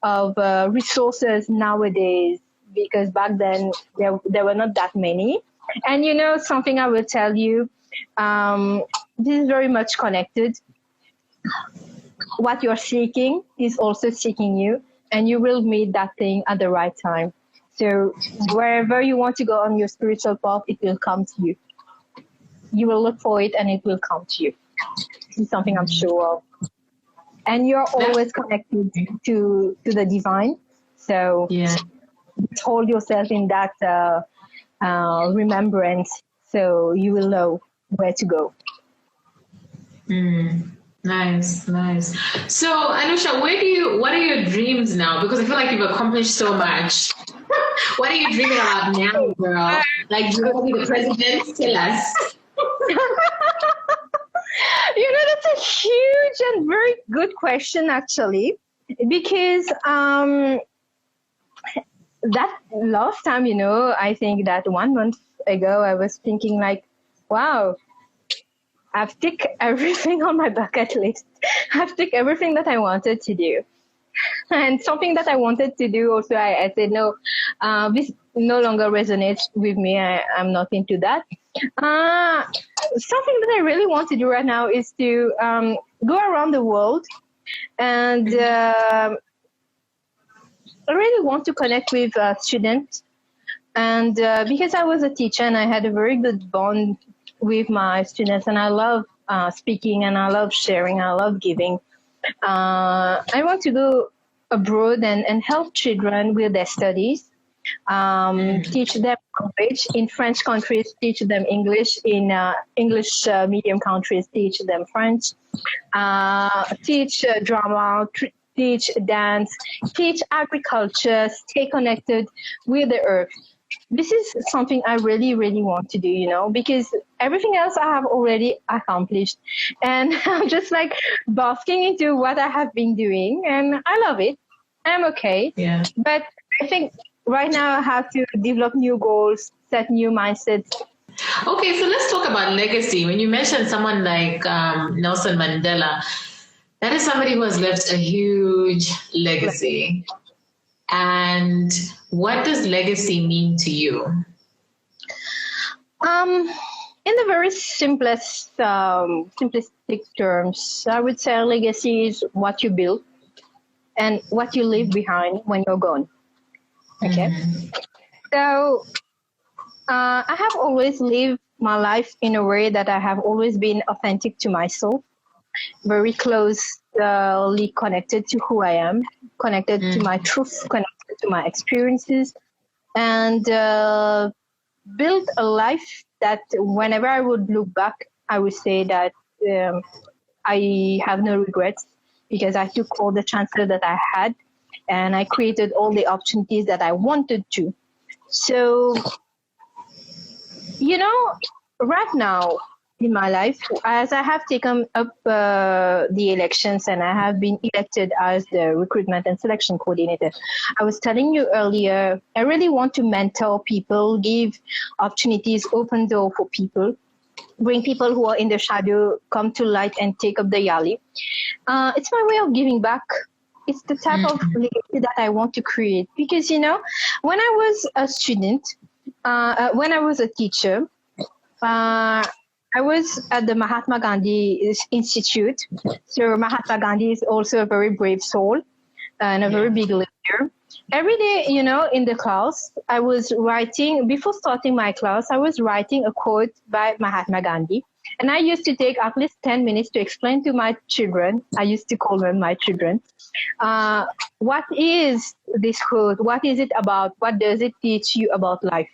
of resources nowadays, because back then there were not that many. And something I will tell you, this is very much connected. What you're seeking is also seeking you, and you will meet that thing at the right time. So wherever you want to go on your spiritual path, it will come to you. You will look for it and it will come to you. This is something I'm sure of. And you're always connected to the divine. So hold yourself in that remembrance, so you will know where to go. Nice. So Anusha, what are your dreams now? Because I feel like you've accomplished so much. What are you dreaming about now, girl? Like, do you want to be the president? Tell us. That's a huge and very good question, actually, because that last time, I think that 1 month ago, I was thinking like, wow, I've ticked everything on my bucket list. I've ticked everything that I wanted to do. And something that I wanted to do also, I said, no, this no longer resonates with me. I'm not into that. Something that I really want to do right now is to go around the world, and I really want to connect with students. And because I was a teacher and I had a very good bond with my students, and I love speaking, and I love sharing, I love giving. I want to go abroad and help children with their studies, teach them language. In French countries, teach them English. In English medium countries, teach them French. Teach drama, teach dance, teach agriculture, stay connected with the earth. This is something I really, really want to do, because everything else I have already accomplished. And I'm just like basking into what I have been doing, and I love it. I'm okay. Yeah. But I think right now I have to develop new goals, set new mindsets. Okay, so let's talk about legacy. When you mentioned someone like Nelson Mandela, that is somebody who has left a huge legacy. And what does legacy mean to you? In the very simplest, simplistic terms, I would say legacy is what you build and what you leave behind when you're gone. Okay. Mm-hmm. So I have always lived my life in a way that I have always been authentic to myself, very closely connected to who I am, connected to my truth, connected to my experiences, and build a life that whenever I would look back, I would say that I have no regrets because I took all the chances that I had and I created all the opportunities that I wanted to. So, right now in my life, as I have taken up the elections and I have been elected as the recruitment and selection coordinator, I was telling you earlier, I really want to mentor people, give opportunities, open door for people, bring people who are in the shadow, come to light and take up the yali. It's my way of giving back. It's the type of legacy that I want to create because, when I was a student, when I was a teacher, I was at the Mahatma Gandhi Institute. So Mahatma Gandhi is also a very brave soul and a very big leader. Every day, in the class, I was writing, before starting my class, I was writing a quote by Mahatma Gandhi. And I used to take at least 10 minutes to explain to my children, I used to call them my children, what is this quote? What is it about? What does it teach you about life?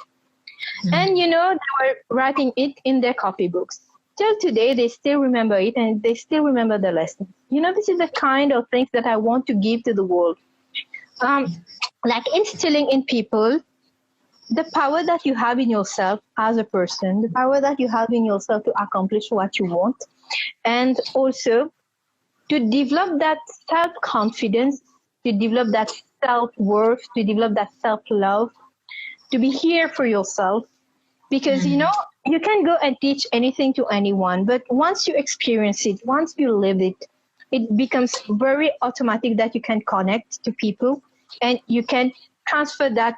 And, they were writing it in their copybooks. Till today, they still remember it and they still remember the lesson. This is the kind of things that I want to give to the world. Like instilling in people the power that you have in yourself as a person, the power that you have in yourself to accomplish what you want, and also to develop that self-confidence, to develop that self-worth, to develop that self-love, to be here for yourself. Because, you can go and teach anything to anyone, but once you experience it, once you live it, it becomes very automatic that you can connect to people and you can transfer that,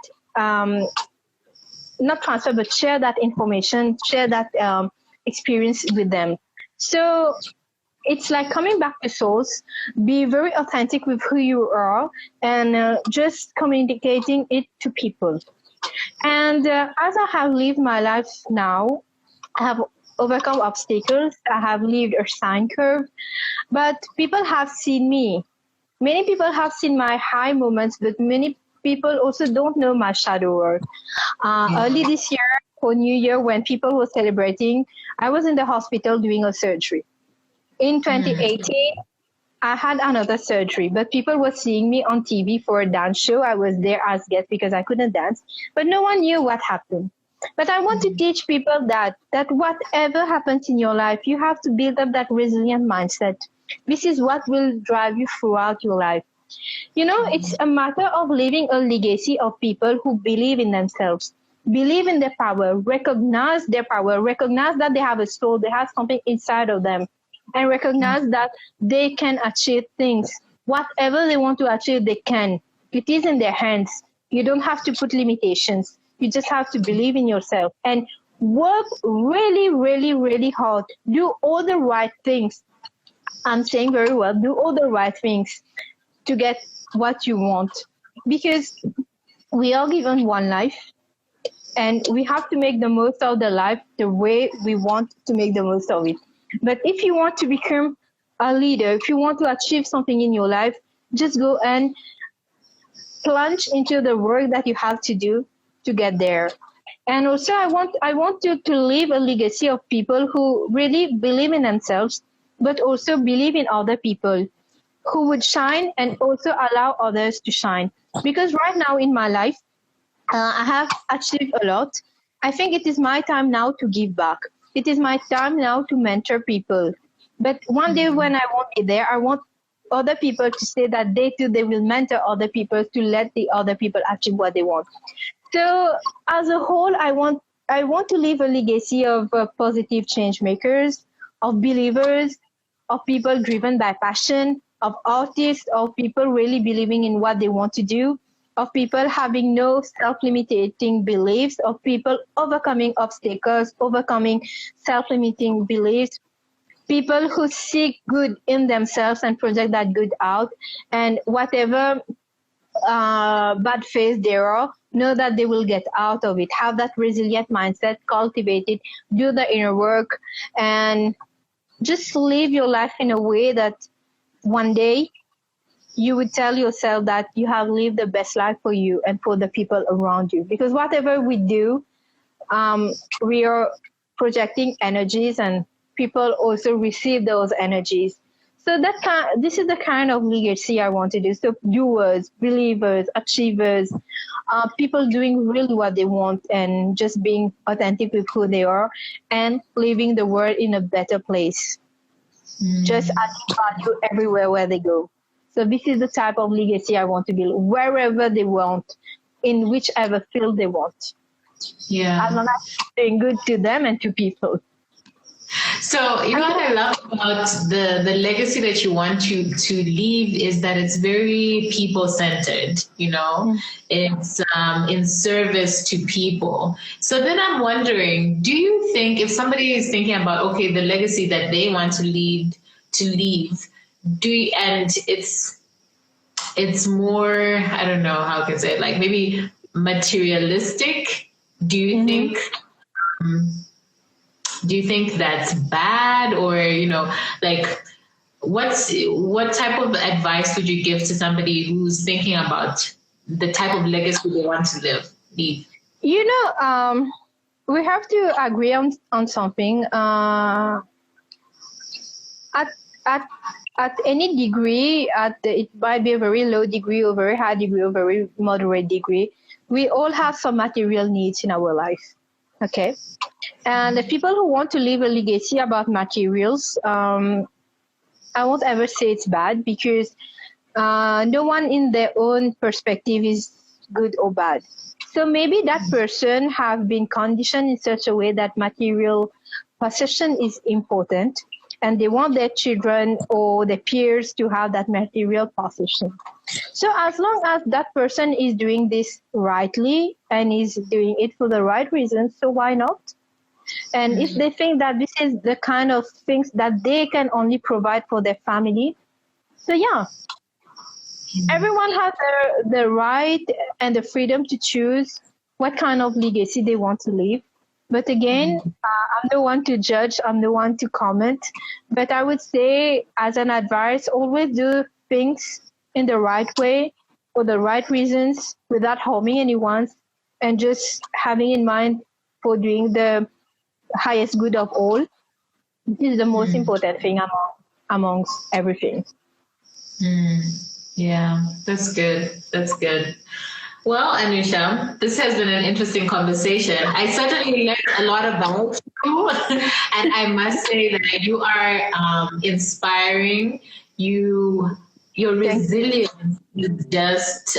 not transfer, but share that information, share that experience with them. So it's like coming back to source, be very authentic with who you are and just communicating it to people. And as I have lived my life now, I have overcome obstacles. I have lived a sine curve, but people have seen me. Many people have seen my high moments, but many people also don't know my shadow work. Early this year, for New Year, when people were celebrating, I was in the hospital doing a surgery. In 2018, I had another surgery, but people were seeing me on TV for a dance show. I was there as guest because I couldn't dance, but no one knew what happened. But I want to teach people that whatever happens in your life, you have to build up that resilient mindset. This is what will drive you throughout your life. It's a matter of leaving a legacy of people who believe in themselves, believe in their power, recognize their power, recognize that they have a soul, they have something inside of them, and recognize that they can achieve things. Whatever they want to achieve, they can. It is in their hands. You don't have to put limitations. You just have to believe in yourself and work really, really, really hard. Do all the right things. I'm saying very well, do all the right things to get what you want. Because we are given one life and we have to make the most of the life the way we want to make the most of it. But if you want to become a leader, if you want to achieve something in your life, just go and plunge into the work that you have to do to get there. And also I want to leave a legacy of people who really believe in themselves, but also believe in other people, who would shine and also allow others to shine. Because right now in my life, I have achieved a lot. I think it is my time now to give back. it is my time now to mentor people. But one day when I won't be there, I want other people to say that they too, they will mentor other people to let the other people achieve what they want. So as a whole, I want to leave a legacy of positive change makers, of believers, of people driven by passion, of artists, of people really believing in what they want to do, of people having no self-limiting beliefs, of people overcoming obstacles, overcoming self-limiting beliefs, people who seek good in themselves and project that good out, and whatever bad phase there are, know that they will get out of it. Have that resilient mindset, cultivate it, do the inner work, and just live your life in a way that one day you would tell yourself that you have lived the best life for you and for the people around you. Because whatever we do, we are projecting energies, and people also receive those energies. So this is the kind of legacy I want to do. So doers, believers, achievers, people doing really what they want and just being authentic with who they are and leaving the world in a better place. Just adding value everywhere where they go. So this is the type of legacy I want to build wherever they want, in whichever field they want. Yeah. As long as I'm doing good to them and to people. So, you know what I love about the legacy that you want to leave is that it's very people-centered, you know? It's in service to people. So then I'm wondering, do you think if somebody is thinking about, okay, the legacy that they want to leave, and it's more, I don't know how I can say it, like maybe materialistic, do you think... do you think that's bad, or, you know, like what type of advice would you give to somebody who's thinking about the type of legacy they want to leave? You know, we have to agree on something. At any degree, it might be a very low degree, or very high degree, or very moderate degree, we all have some material needs in our life. Okay. And the people who want to leave a legacy about materials, I won't ever say it's bad, because no one in their own perspective is good or bad. So maybe that person have been conditioned in such a way that material possession is important, and they want their children or their peers to have that material possession. So as long as that person is doing this rightly and is doing it for the right reasons, so why not? And if they think that this is the kind of things that they can only provide for their family, so yeah, everyone has the right and the freedom to choose what kind of legacy they want to leave. But again, I'm the one to judge, I'm the one to comment. But I would say, as an advice, always do things in the right way, for the right reasons, without harming anyone, and just having in mind for doing the highest good of all. This is the most important thing amongst everything. Yeah, that's good. That's good. Well, Anusha, this has been an interesting conversation. I certainly learned a lot about you, and I must say that you are inspiring. Your resilience is just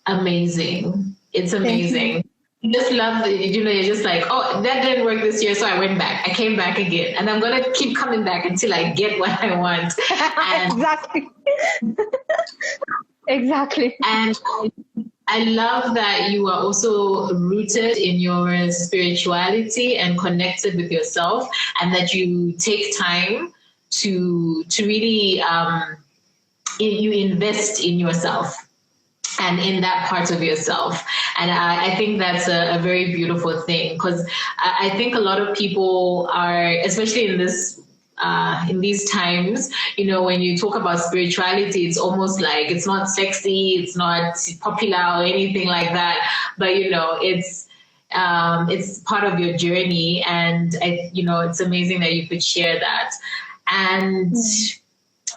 amazing. It's amazing. You just love it. You know, you're just like, oh, that didn't work this year, so I went back. I came back again, and I'm gonna keep coming back until I get what I want. And Exactly. Exactly. And I love that you are also rooted in your spirituality and connected with yourself, and that you take time to really you invest in yourself and in that part of yourself. And I think that's a very beautiful thing, because I think a lot of people are, especially in these times, you know, when you talk about spirituality, it's almost like it's not sexy, it's not popular or anything like that. But, you know, it's part of your journey. And, you know, it's amazing that you could share that. And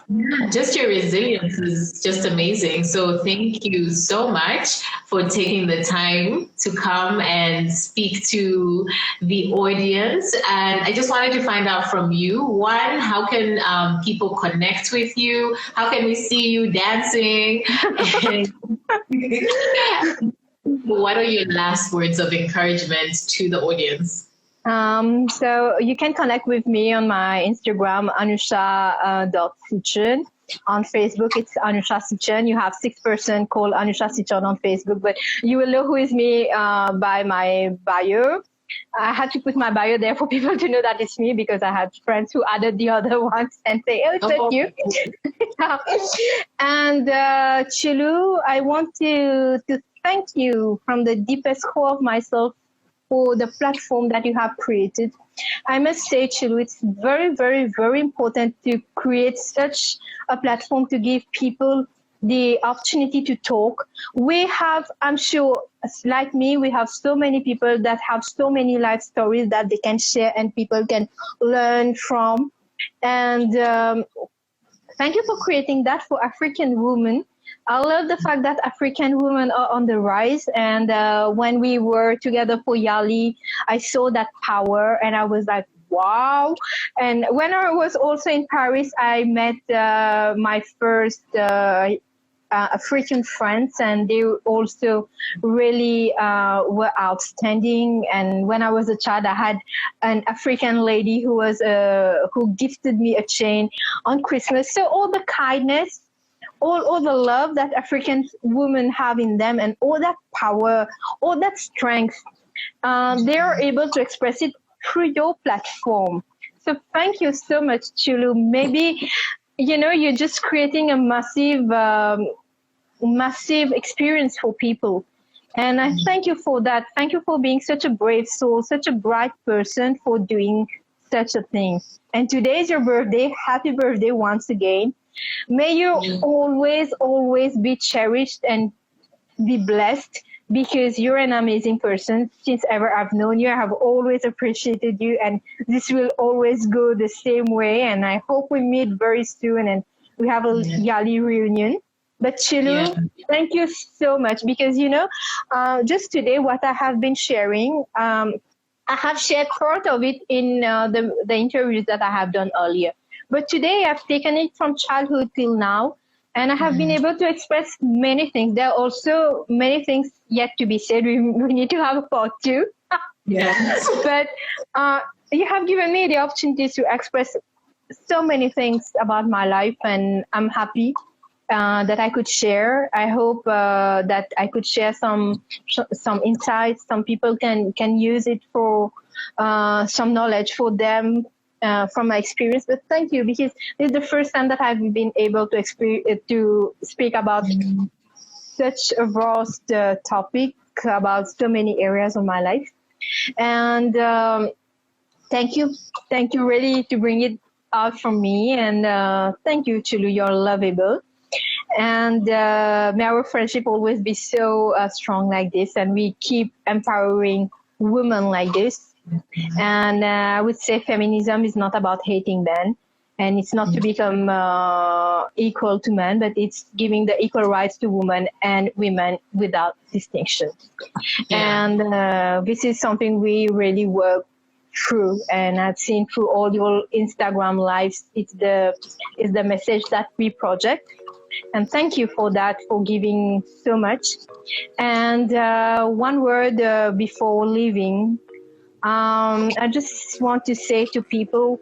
Yeah, just your resilience is just amazing. So thank you so much for taking the time to come and speak to the audience. And I just wanted to find out from you, one, how can people connect with you? How can we see you dancing? And what are your last words of encouragement to the audience? So you can connect with me on my Instagram, Anusha.Seechurn. On Facebook, it's Anusha Seechurn. You have 6% called Anusha Seechurn on Facebook, but you will know who is me by my bio. I had to put my bio there for people to know that it's me, because I had friends who added the other ones and say, oh, it's not you. And Chilu, I want to thank you from the deepest core of myself for the platform that you have created. I must say, Chilu, it's very, very, very important to create such a platform to give people the opportunity to talk. We have, I'm sure, like me, we have so many people that have so many life stories that they can share and people can learn from. And thank you for creating that for African women. I love the fact that African women are on the rise. And when we were together for Yali, I saw that power and I was like, wow. And when I was also in Paris, I met my first African friends, and they also really were outstanding. And when I was a child, I had an African lady who was who gifted me a chain on Christmas. So all the kindness, all the love that African women have in them, and all that power, all that strength, they are able to express it through your platform. So thank you so much, Chulu. Maybe, you're just creating a massive experience for people. And I thank you for that. Thank you for being such a brave soul, such a bright person, for doing such a thing. And today is your birthday. Happy birthday once again. May you always, always be cherished and be blessed, because you're an amazing person. Since ever I've known you, I have always appreciated you, and this will always go the same way. And I hope we meet very soon and we have a Yali reunion. But Chilu, thank you so much, because, just today what I have been sharing, I have shared part of it in the interviews that I have done earlier. But today I've taken it from childhood till now, and I have been able to express many things. There are also many things yet to be said. We need to have a part 2. Yes. But you have given me the opportunity to express so many things about my life, and I'm happy that I could share. I hope that I could share some insights. Some people can use it for some knowledge for them. From my experience, but thank you, because this is the first time that I've been able to speak about such a vast topic, about so many areas of my life. And thank you really to bring it out from me. And thank you, Chulu, you're lovable. And may our friendship always be so strong like this, and we keep empowering women like this. And I would say feminism is not about hating men, and it's not to become equal to men, but it's giving the equal rights to women and women without distinction. And this is something we really work through, and I've seen through all your Instagram lives, it's the message that we project. And thank you for that, for giving so much. And one word before leaving, I just want to say to people,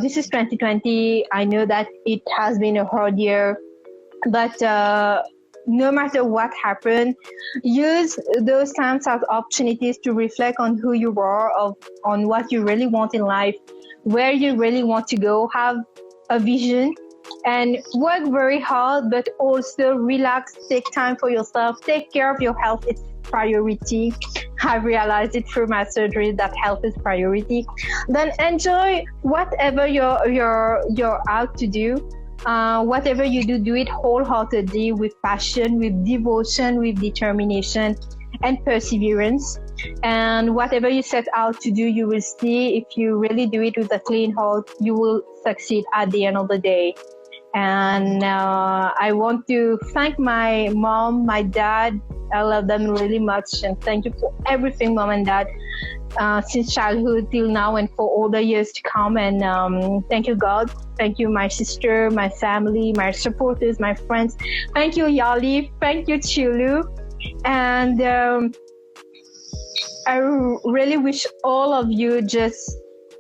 this is 2020. I know that it has been a hard year, but no matter what happened, use those times as opportunities to reflect on who you are, on what you really want in life, where you really want to go, have a vision, and work very hard, but also relax, take time for yourself, take care of your health. It's priority. I realized it through my surgery that health is priority. Then enjoy whatever you're out to do. Whatever you do it wholeheartedly, with passion, with devotion, with determination and perseverance. And whatever you set out to do, you will see, if you really do it with a clean heart, you will succeed at the end of the day. And I want to thank my mom, my dad. I love them really much. And thank you for everything, mom and dad, since childhood till now and for all the years to come. And thank you, God. Thank you, my sister, my family, my supporters, my friends. Thank you, Yali. Thank you, Chulu. And I really wish all of you just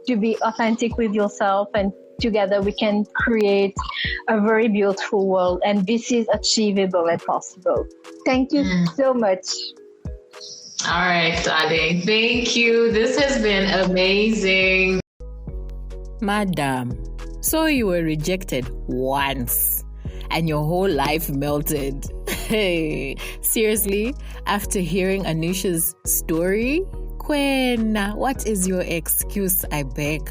to be authentic with yourself, and together we can create a very beautiful world, and this is achievable and possible. Thank you so much. All right, darling. Thank you. This has been amazing. Madam, so you were rejected once and your whole life melted. Hey, seriously? After hearing Anusha's story? Kwena, what is your excuse, I beg?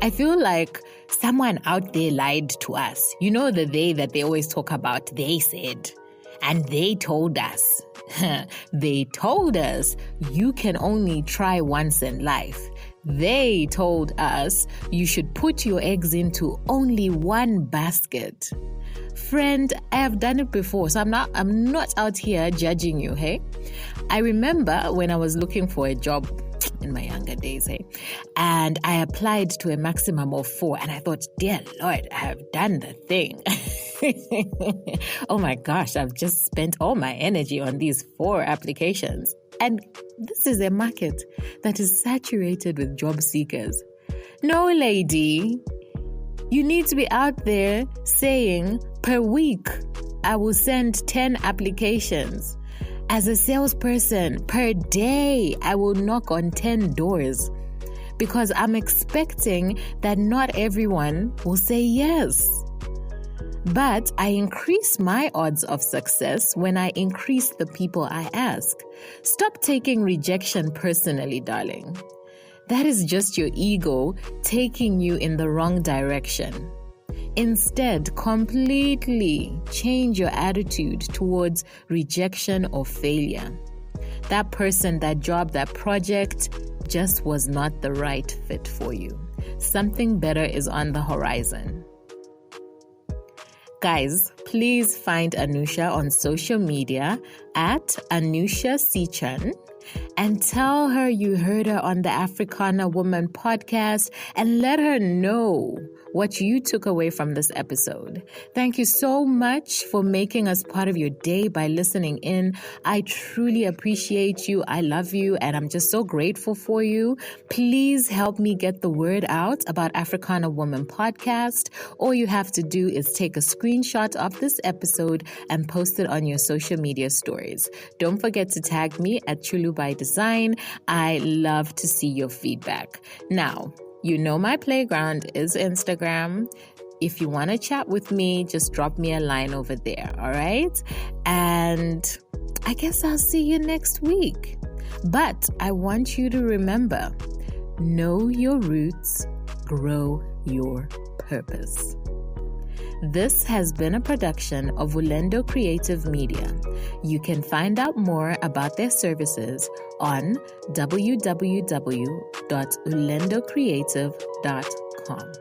I feel like someone out there lied to us. You know the they that they always talk about? They said. And they told us. They told us you can only try once in life. They told us you should put your eggs into only one basket. Friend, I have done it before, so I'm not out here judging you, hey? I remember when I was looking for a job in my younger days, hey? And I applied to a maximum of 4, and I thought, dear Lord, I have done the thing. Oh my gosh, I've just spent all my energy on these 4 applications. And this is a market that is saturated with job seekers. No, lady. You need to be out there saying, per week, I will send 10 applications. As a salesperson, per day, I will knock on 10 doors. Because I'm expecting that not everyone will say yes. But I increase my odds of success when I increase the people I ask. Stop taking rejection personally, darling. That is just your ego taking you in the wrong direction. Instead, completely change your attitude towards rejection or failure. That person, that job, that project just was not the right fit for you. Something better is on the horizon. Guys, please find Anusha on social media at Anusha Seechurn and tell her you heard her on the Africana Woman podcast and let her know what you took away from this episode. Thank you so much for making us part of your day by listening in. I truly appreciate you. I love you, and I'm just so grateful for you. Please help me get the word out about Africana Woman podcast. All you have to do is take a screenshot of this episode and post it on your social media stories. Don't forget to tag me at Chulu by Design. I love to see your feedback. Now, you know my playground is Instagram. If you want to chat with me, just drop me a line over there, all right? And I guess I'll see you next week. But I want you to remember, know your roots, grow your purpose. This has been a production of Ulendo Creative Media. You can find out more about their services on www.ulendocreative.com.